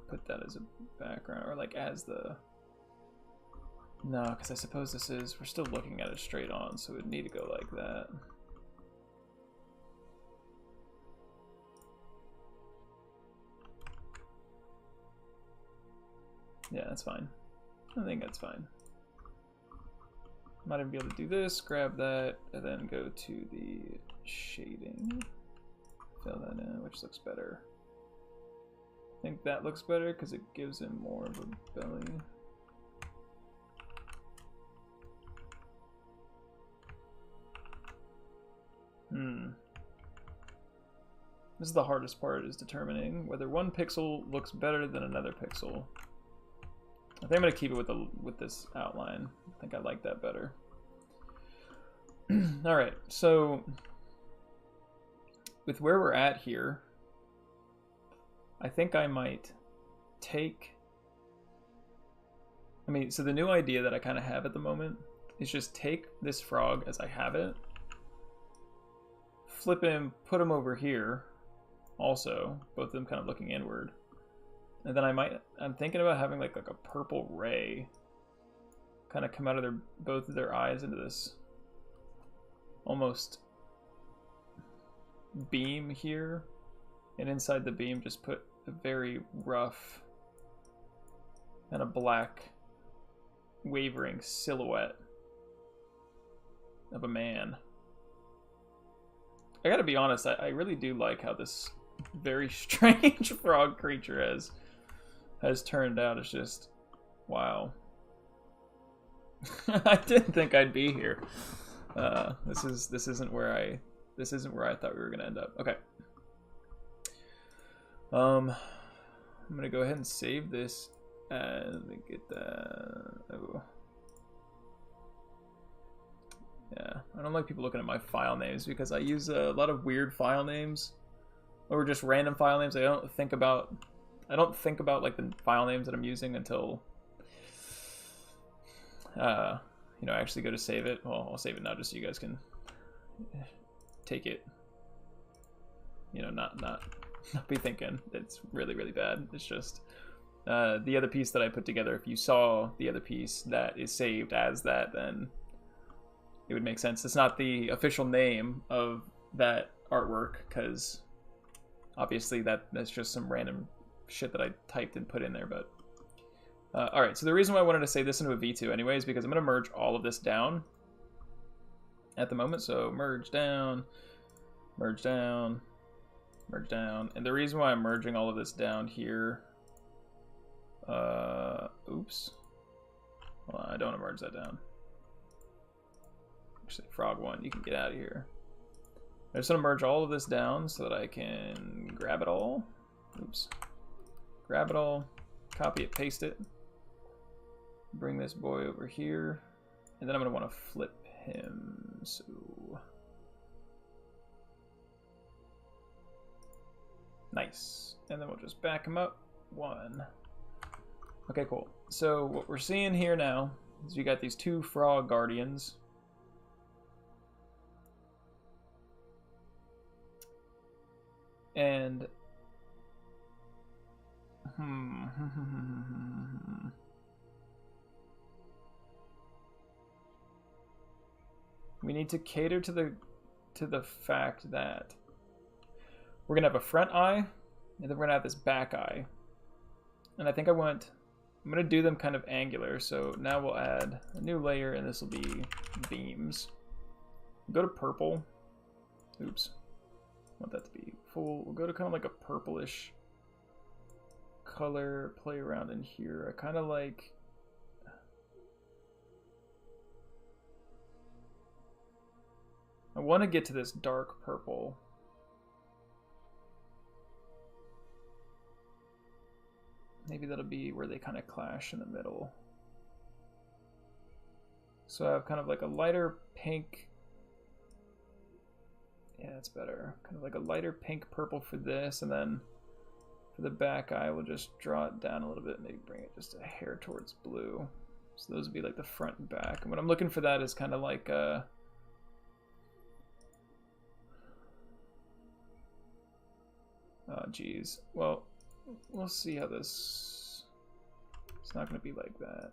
put that as a background, or like as the... No, because I suppose this is... We're still looking at it straight on, so it would need to go like that. Yeah, that's fine. I think that's fine. Might even be able to do this, grab that, and then go to the shading. Fill that in, which looks better. I think that looks better because it gives him more of a belly. This is the hardest part, is determining whether one pixel looks better than another pixel. I think I'm going to keep it with this outline. I think I like that better. Alright, so with where we're at here, I think I might take... I mean, so the new idea that I kind of have at the moment is just take this frog as I have it, flip him, put him over here also, both of them kind of looking inward. And then I'm thinking about having like a purple ray kind of come out of both of their eyes into this almost beam here. And inside the beam just put a very rough and a black wavering silhouette of a man. I gotta be honest, I really do like how this very strange frog creature has turned out. It's just, wow. I didn't think I'd be here. This isn't where I thought we were gonna end up. Okay. I'm gonna go ahead and save this and get that. Oh. Yeah, I don't like people looking at my file names because I use a lot of weird file names, or just random file names. I don't think about like the file names that I'm using until you know, I actually go to save it. Well, I'll save it now just so you guys can take it. You know, not be thinking it's really, really bad. It's just the other piece that I put together. If you saw the other piece that is saved as that, then it would make sense. It's not the official name of that artwork, because obviously that's just some random shit that I typed and put in there. But all right, so the reason why I wanted to save this into a V2 anyway is because I'm going to merge all of this down at the moment. So merge down, merge down, merge down. And the reason why I'm merging all of this down here, oops. Well, I don't want to merge that down. Actually, Frog1, you can get out of here. I just want to merge all of this down so that I can grab it all. Oops. Grab it all, copy it, paste it. Bring this boy over here. And then I'm going to want to flip him. So nice. And then we'll just back him up. 1. Okay, cool. So what we're seeing here now is you got these 2 frog guardians. And we need to cater to the fact that we're gonna have a front eye, and then we're gonna have this back eye. And I think I'm gonna do them kind of angular. So now we'll add a new layer, and this will be beams. Go to purple. Oops. I want that to be full. We'll go to kind of like a purplish color, play around in here. I kind of like, I want to get to this dark purple. Maybe that'll be where they kind of clash in the middle. So I have kind of like a lighter pink. Yeah, that's better. Kind of like a lighter pink purple for this, and then for the back eye, we'll just draw it down a little bit, maybe bring it just a hair towards blue. So those would be like the front and back. And what I'm looking for that is kind of like oh geez. Well, we'll see how this. It's not going to be like that.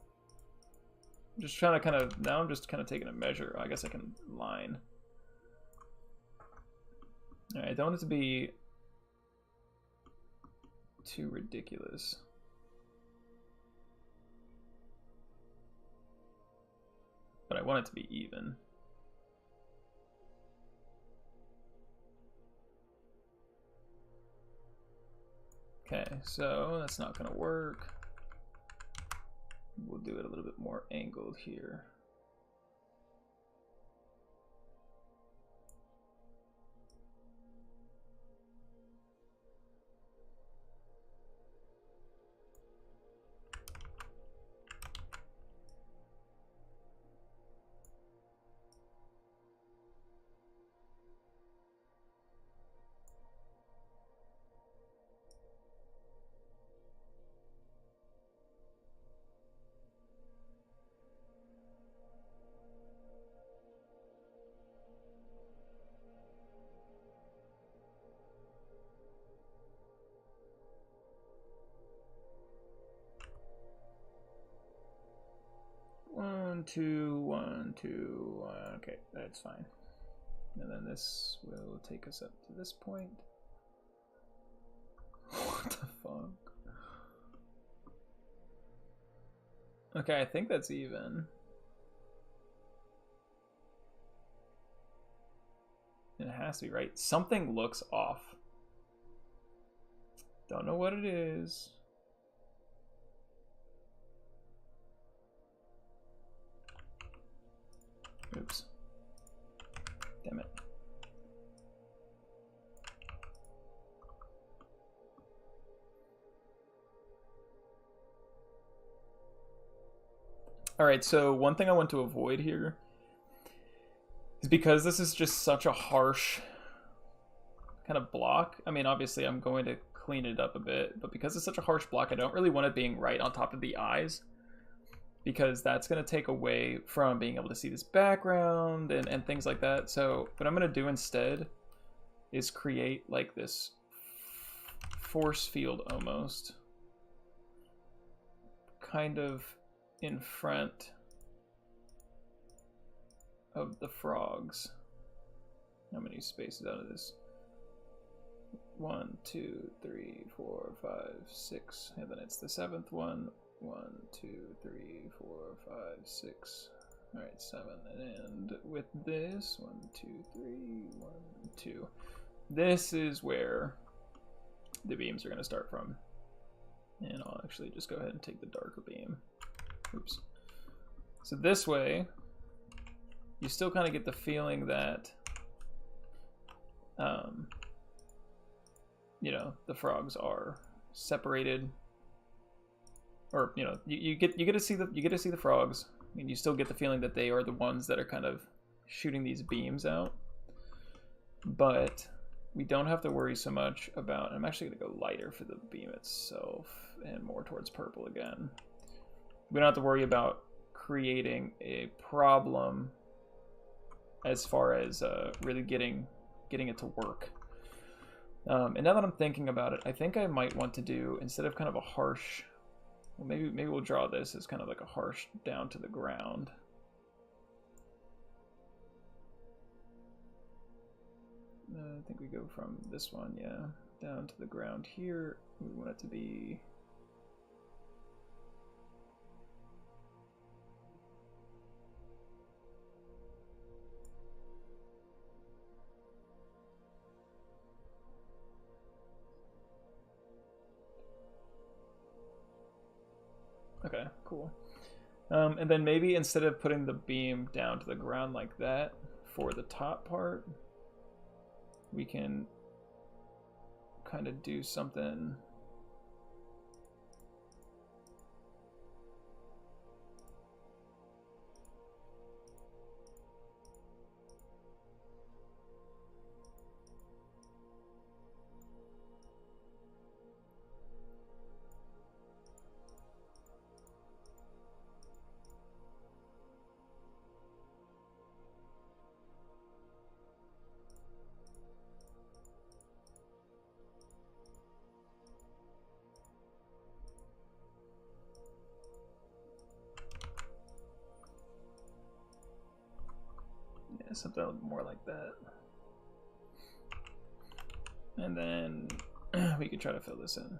I'm just trying to kind of, now I'm just kind of taking a measure. I guess I can line. Alright, I don't want it to be too ridiculous. But I want it to be even. Okay, so that's not going to work. We'll do it a little bit more angled here. Two, 1, 2, 1. Okay, that's fine. And then this will take us up to this point. What the fuck? Okay, I think that's even. It has to be, right? Something looks off. Don't know what it is. Oops. Damn it. All right, so one thing I want to avoid here is because this is just such a harsh kind of block. I mean, obviously I'm going to clean it up a bit, but because it's such a harsh block, I don't really want it being right on top of the eyes, because that's going to take away from being able to see this background and things like that. So what I'm going to do instead is create like this force field almost, kind of in front of the frogs. How many spaces out of this? 1, 2, 3, 4, 5, 6, and then it's the seventh one. 1, 2, 3, 4, 5, 6. All right, 7. And with this, 1, 2, 3, 1, 2. This is where the beams are going to start from. And I'll actually just go ahead and take the darker beam. Oops. So this way, you still kind of get the feeling that, you know, the frogs are separated, or you know, you get to see the frogs, and you still get the feeling that they are the ones that are kind of shooting these beams out. But we don't have to worry so much about. I'm actually going to go lighter for the beam itself and more towards purple again. We don't have to worry about creating a problem as far as really getting it to work. And now that I'm thinking about it, I think I might want to do, instead of kind of a harsh, well, maybe we'll draw this as kind of like a harsh down to the ground. I think we go from this one, yeah, down to the ground here. We want it to be okay, cool. And then maybe instead of putting the beam down to the ground like that for the top part, we can kind of do something. Something more like that. And then we could try to fill this in.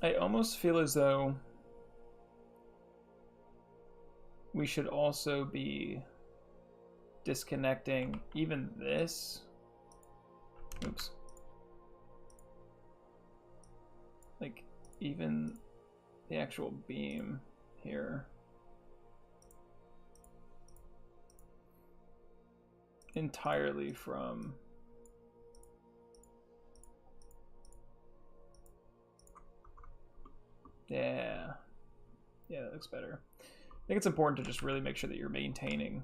I almost feel as though we should also be disconnecting even this. Oops. Like, even the actual beam here. Entirely from yeah, that looks better. I think it's important to just really make sure that you're maintaining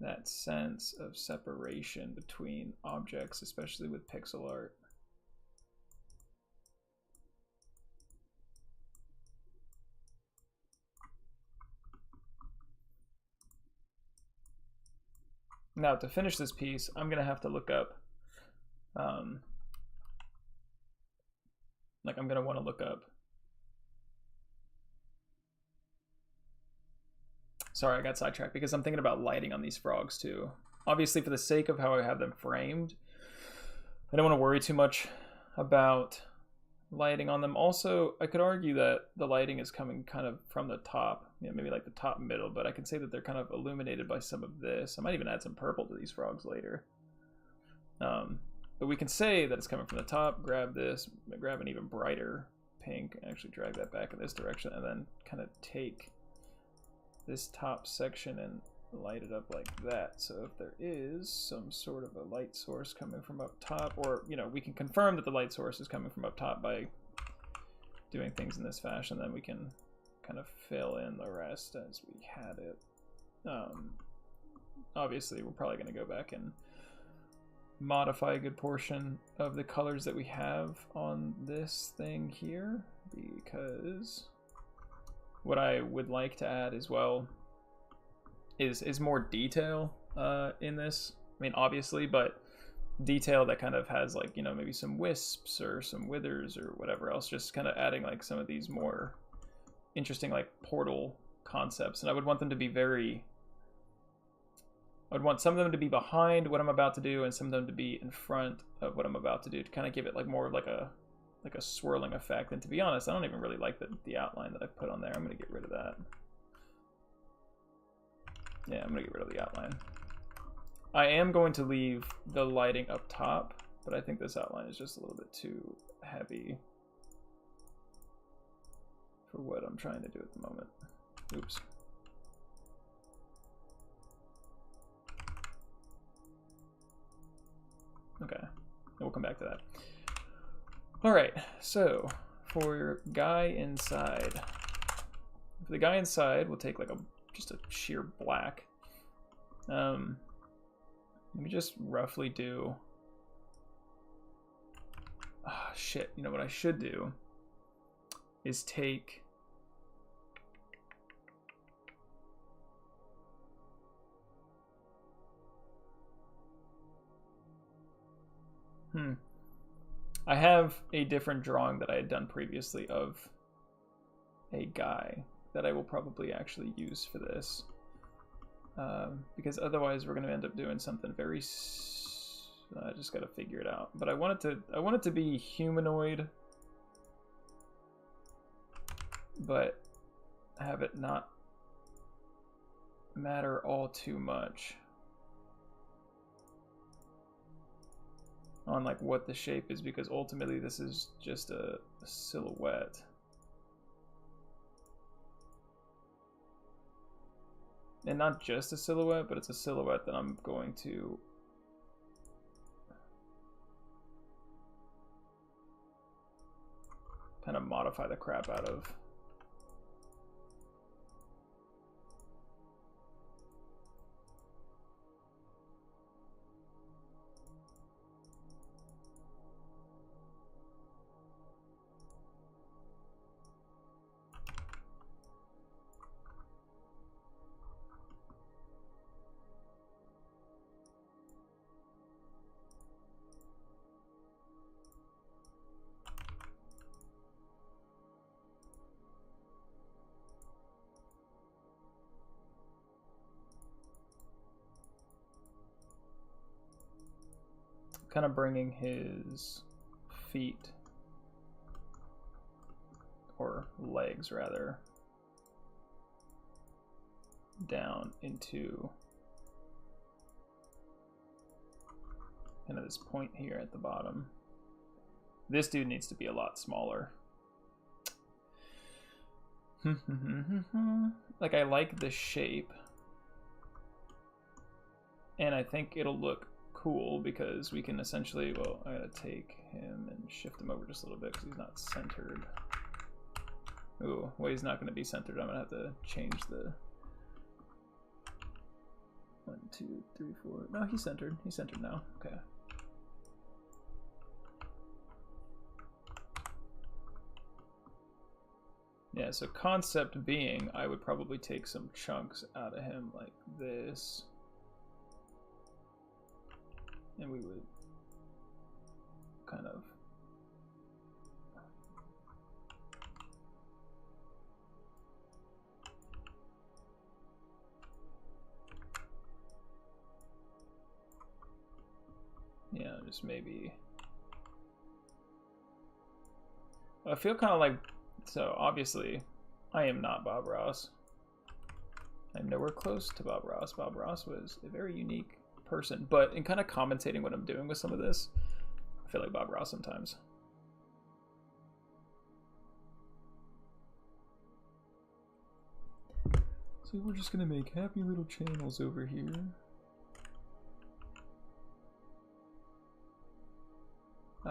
that sense of separation between objects, especially with pixel art. Now, to finish this piece, I'm going to have to look up Like, I'm going to want to look up. Sorry, I got sidetracked because I'm thinking about lighting on these frogs too. Obviously, for the sake of how I have them framed, I don't want to worry too much about lighting on them. Also, I could argue that the lighting is coming kind of from the top, you know, maybe like the top middle, but I can say that they're kind of illuminated by some of this. I might even add some purple to these frogs later. But we can say that it's coming from the top. Grab this, grab an even brighter pink, actually drag that back in this direction, and then kind of take this top section and light it up like that. So if there is some sort of a light source coming from up top, or, you know, we can confirm that the light source is coming from up top by doing things in this fashion, then we can kind of fill in the rest as we had it. Obviously, we're probably going to go back and modify a good portion of the colors that we have on this thing here, because what I would like to add as well is more detail in this. I mean, obviously, but detail that kind of has, like, you know, maybe some wisps or some withers or whatever else, just kind of adding like some of these more interesting like portal concepts. And I would want them to be I'd want some of them to be behind what I'm about to do and some of them to be in front of what I'm about to do, to kind of give it like more of like a swirling effect. And to be honest, I don't even really like the outline that I put on there. I'm going to get rid of that. Yeah, I'm going to get rid of the outline. I am going to leave the lighting up top, but I think this outline is just a little bit too heavy for what I'm trying to do at the moment. Oops. Okay, we'll come back to that. All right, so for your guy inside, for the guy inside, we'll take like just a sheer black. Let me just roughly do. Ah, shit. You know what I should do is take. I have a different drawing that I had done previously of a guy that I will probably actually use for this. Because otherwise we're going to end up doing something very... I just got to figure it out. But I want it to be humanoid, but have it not matter all too much on like what the shape is, because ultimately this is just a silhouette. And not just a silhouette, but it's a silhouette that I'm going to kind of modify the crap out of. Kind of bringing his feet, or legs rather, down into kind of this point here at the bottom. This dude needs to be a lot smaller. Like, I like the shape, and I think it'll look cool because we can essentially, well, I gotta take him and shift him over just a little bit because he's not centered. Ooh, well, he's not going to be centered. I'm gonna have to change the 1, 2, 3, 4. No, he's centered. He's centered now. Okay. Yeah, so concept being, I would probably take some chunks out of him like this. And we would kind of Just maybe. I feel kind of like, so obviously I am not Bob Ross. I'm nowhere close to Bob Ross. Bob Ross was a very unique person, but in kind of commentating what I'm doing with some of this, I feel like Bob Ross sometimes. So we're just gonna make happy little channels over here.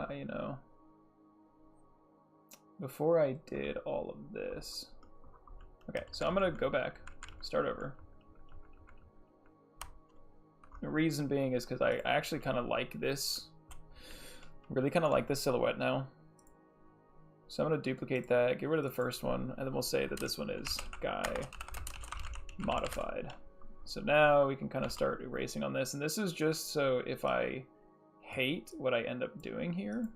You know, before I did all of this, okay, so I'm gonna go back, start over. The reason being is because I actually kind of like this, really kind of like this silhouette now. So I'm gonna duplicate that, get rid of the first one, and then we'll say that this one is guy modified. So now we can kind of start erasing on this, and this is just so if I hate what I end up doing here,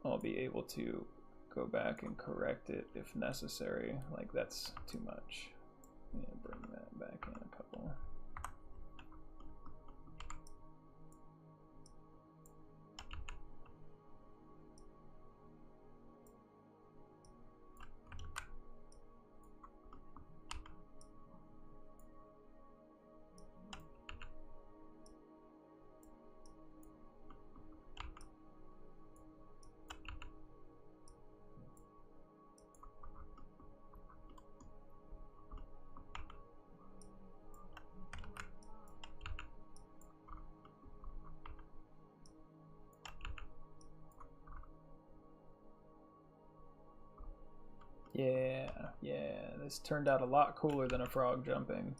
I'll be able to go back and correct it if necessary. Like, that's too much. Yeah, bring that back in a couple. Yeah, this turned out a lot cooler than a frog jumping.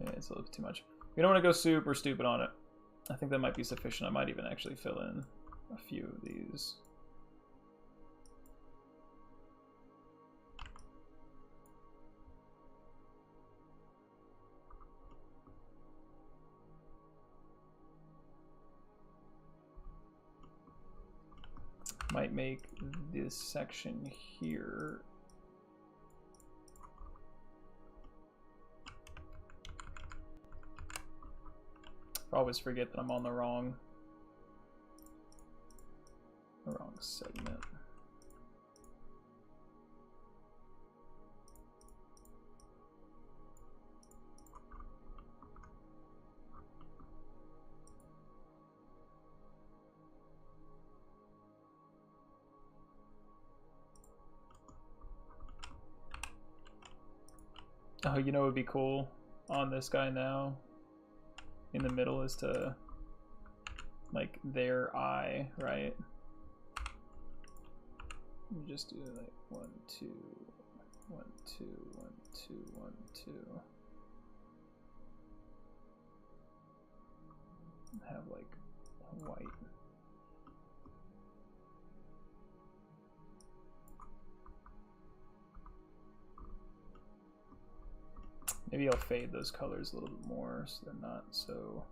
Yeah, it's a little bit too much. We don't want to go super stupid on it. I think that might be sufficient. I might even actually fill in a few of these. Might make this section here I always forget that I'm on the wrong segment. Oh, you know what would be cool on this guy now? In the middle is to, like, their eye, right? You just do like 1, 2, 1, 2, 1, 2, 1, 2. Have like white. Maybe I'll fade those colors a little bit more so they're not so...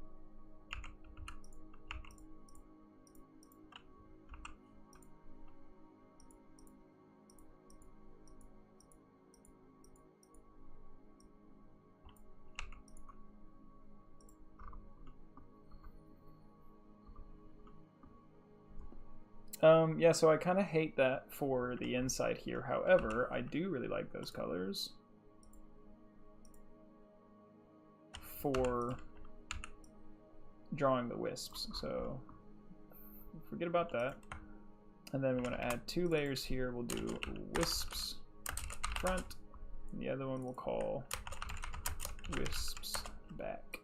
Yeah, so I kind of hate that for the inside here. However, I do really like those colors for drawing the wisps, so forget about that. And then we want to add 2 layers here. We'll do wisps front, and the other one we'll call wisps back.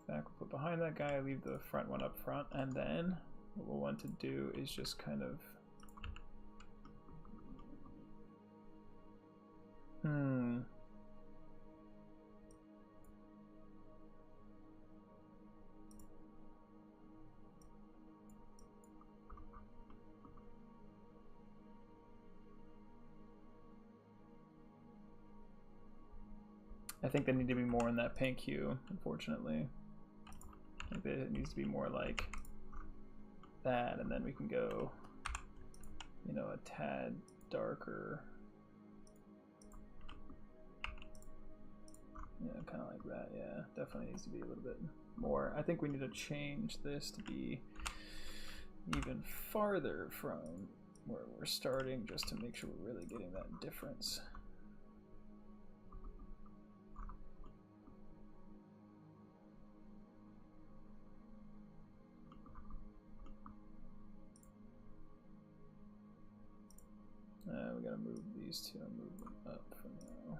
Back we'll put behind that guy, leave the front one up front, and then what we'll want to do is just kind of I think they need to be more in that pink hue, unfortunately. I think that it needs to be more like that, and then we can go, you know, a tad darker. Yeah, kind of like that. Yeah, definitely needs to be a little bit more. I think we need to change this to be even farther from where we're starting, just to make sure we're really getting that difference. We gotta move these two and move them up for now.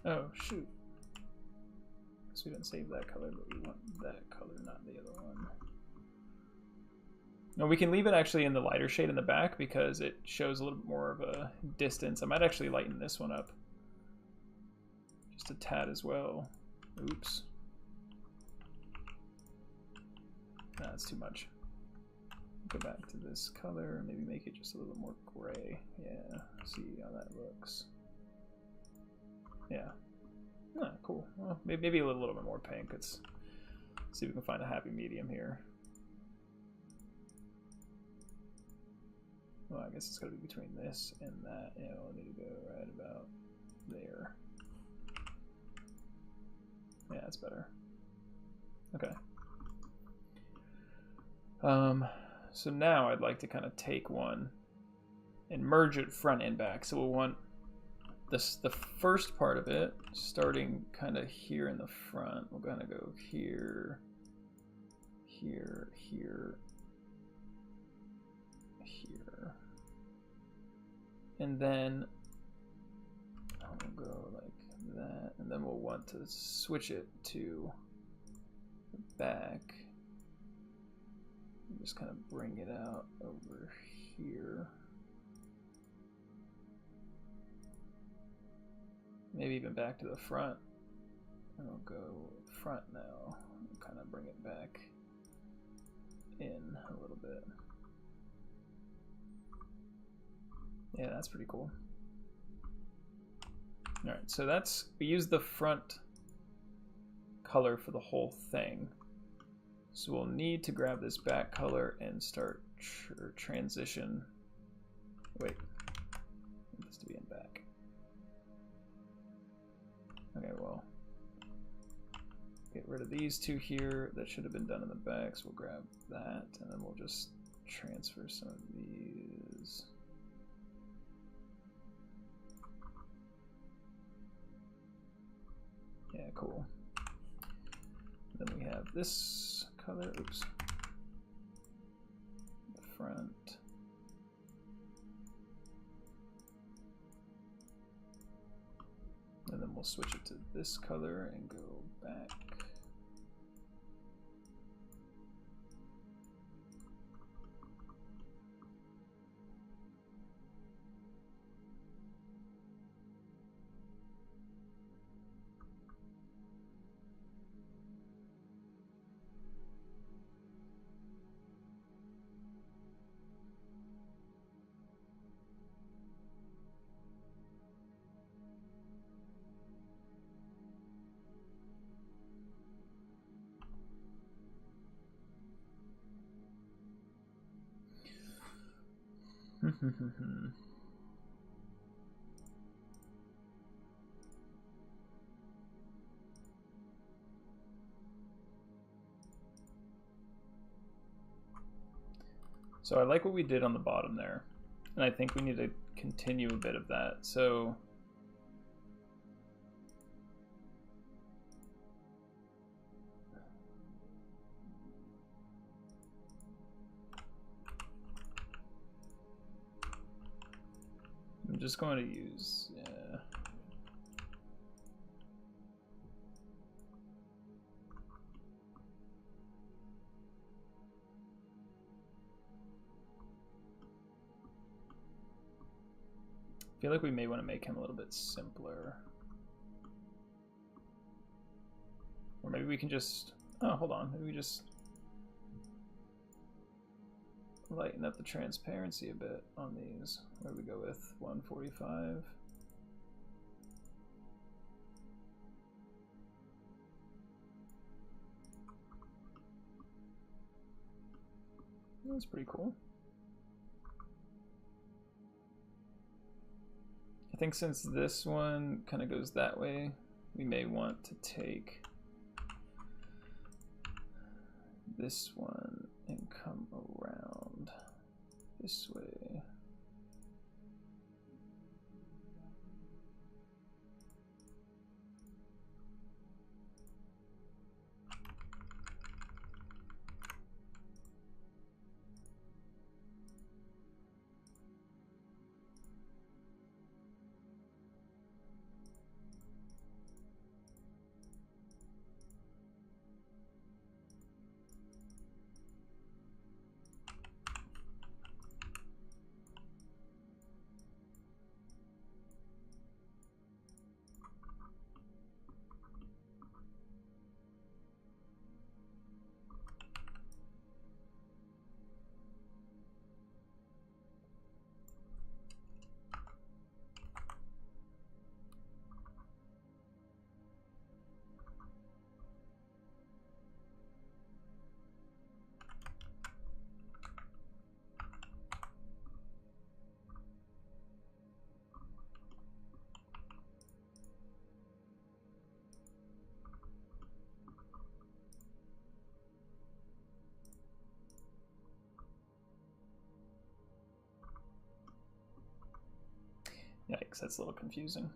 Oh, shoot. So we didn't save that color, but we want that color, not the other one. No, we can leave it actually in the lighter shade in the back because it shows a little bit more of a distance. I might actually lighten this one up just a tad as well. Oops. Nah, that's too much. Go back to this color, maybe make it just a little more gray. Yeah, see how that looks. Yeah. Ah, cool. Well, maybe a little bit more pink. Let's see if we can find a happy medium here. Well, I guess it's got to be between this and that. Yeah, we'll need to go right about there. Yeah, that's better. Okay. So now I'd like to kind of take one and merge it front and back. So we'll want this, the first part of it starting kind of here in the front. We're gonna go here, here, here, here, and then I'll go like that, and then we'll want to switch it to the back. Just kind of bring it out over here. Maybe even back to the front. And I'll go front now. And kind of bring it back in a little bit. Yeah, that's pretty cool. Alright, so that's, we use the front color for the whole thing. So we'll need to grab this back color and start transition. Wait, I need this to be in back. Okay, well, get rid of these two here. That should have been done in the back, so we'll grab that, and then we'll just transfer some of these. Yeah, cool. Then we have this color, oops, the front. And then we'll switch it to this color and go back. So I like what we did on the bottom there, and I think we need to continue a bit of that. So I'm just going to use, I feel like we may want to make him a little bit simpler. Or maybe we can just, oh, hold on, maybe we just lighten up the transparency a bit on these. Where do we go with 145? That's pretty cool. I think since this one kind of goes that way, we may want to take this one and come around this way. Yikes, that's a little confusing.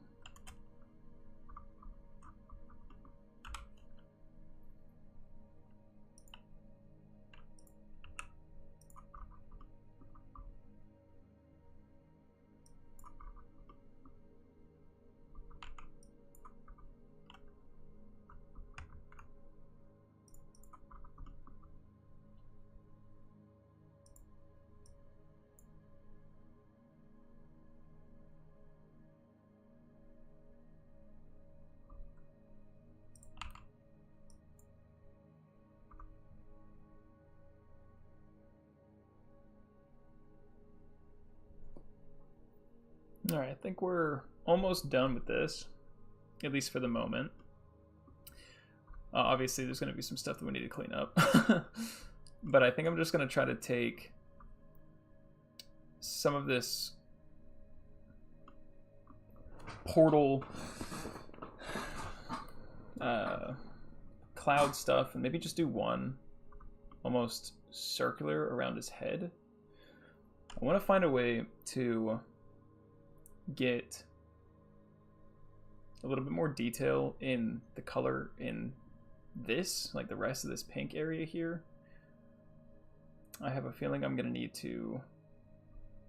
All right, I think we're almost done with this, at least for the moment. Obviously, there's going to be some stuff that we need to clean up. But I think I'm just going to try to take some of this portal cloud stuff and maybe just do one almost circular around his head. I want to find a way to get a little bit more detail in the color in this, like the rest of this pink area here. I have a feeling I'm going to need to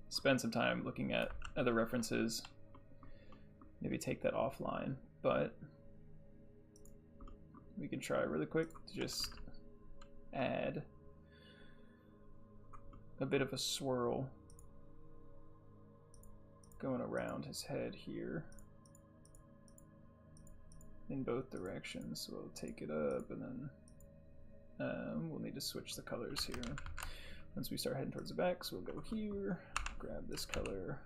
spend some time looking at other references, maybe take that offline, but we can try really quick to just add a bit of a swirl going around his head here in both directions. So we'll take it up and then we'll need to switch the colors here once we start heading towards the back. So we'll go here, grab this color,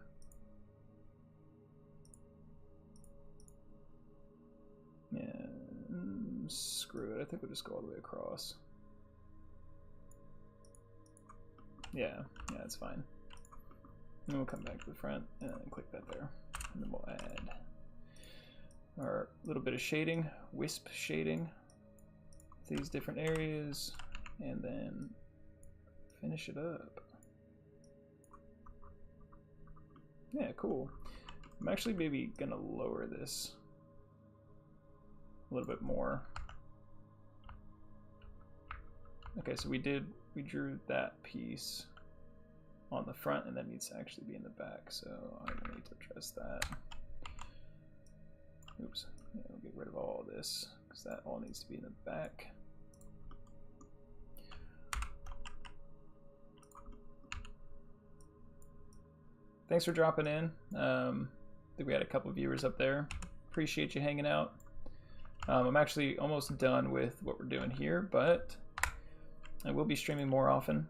and screw it, I think we'll just go all the way across. Yeah, that's fine. And we'll come back to the front and click that there. And then we'll add our little bit of shading, wisp shading, to these different areas, and then finish it up. Yeah, cool. I'm actually maybe gonna lower this a little bit more. Okay, so we drew that piece on the front, and that needs to actually be in the back, so I'm gonna need to address that. Oops, yeah, we'll get rid of all of this, because that all needs to be in the back. Thanks for dropping in. I think we had a couple viewers up there. Appreciate you hanging out. I'm actually almost done with what we're doing here, but I will be streaming more often.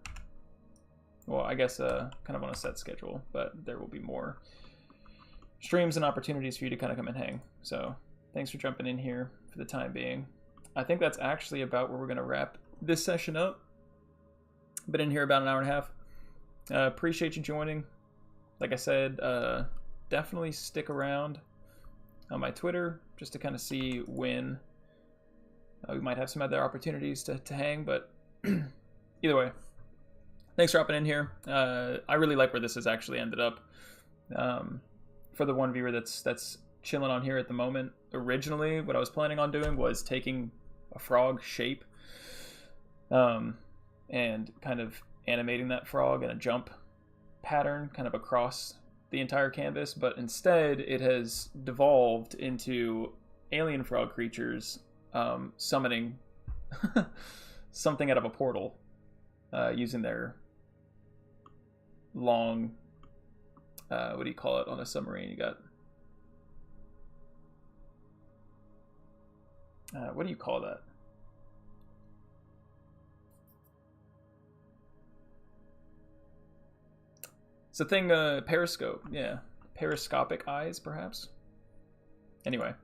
Well, I guess kind of on a set schedule, but there will be more streams and opportunities for you to kind of come and hang. So thanks for jumping in here for the time being. I think that's actually about where we're going to wrap this session up. Been in here about an hour and a half. Appreciate you joining. Like I said, definitely stick around on my Twitter just to kind of see when we might have some other opportunities to hang. But either way, thanks for hopping in here. I really like where this has actually ended up. For the one viewer that's chilling on here at the moment, originally what I was planning on doing was taking a frog shape and kind of animating that frog in a jump pattern kind of across the entire canvas, but instead it has devolved into alien frog creatures summoning something out of a portal using their long what do you call it on a submarine? You got what do you call that? It's a thing, periscope, yeah. Periscopic eyes, perhaps? Anyway,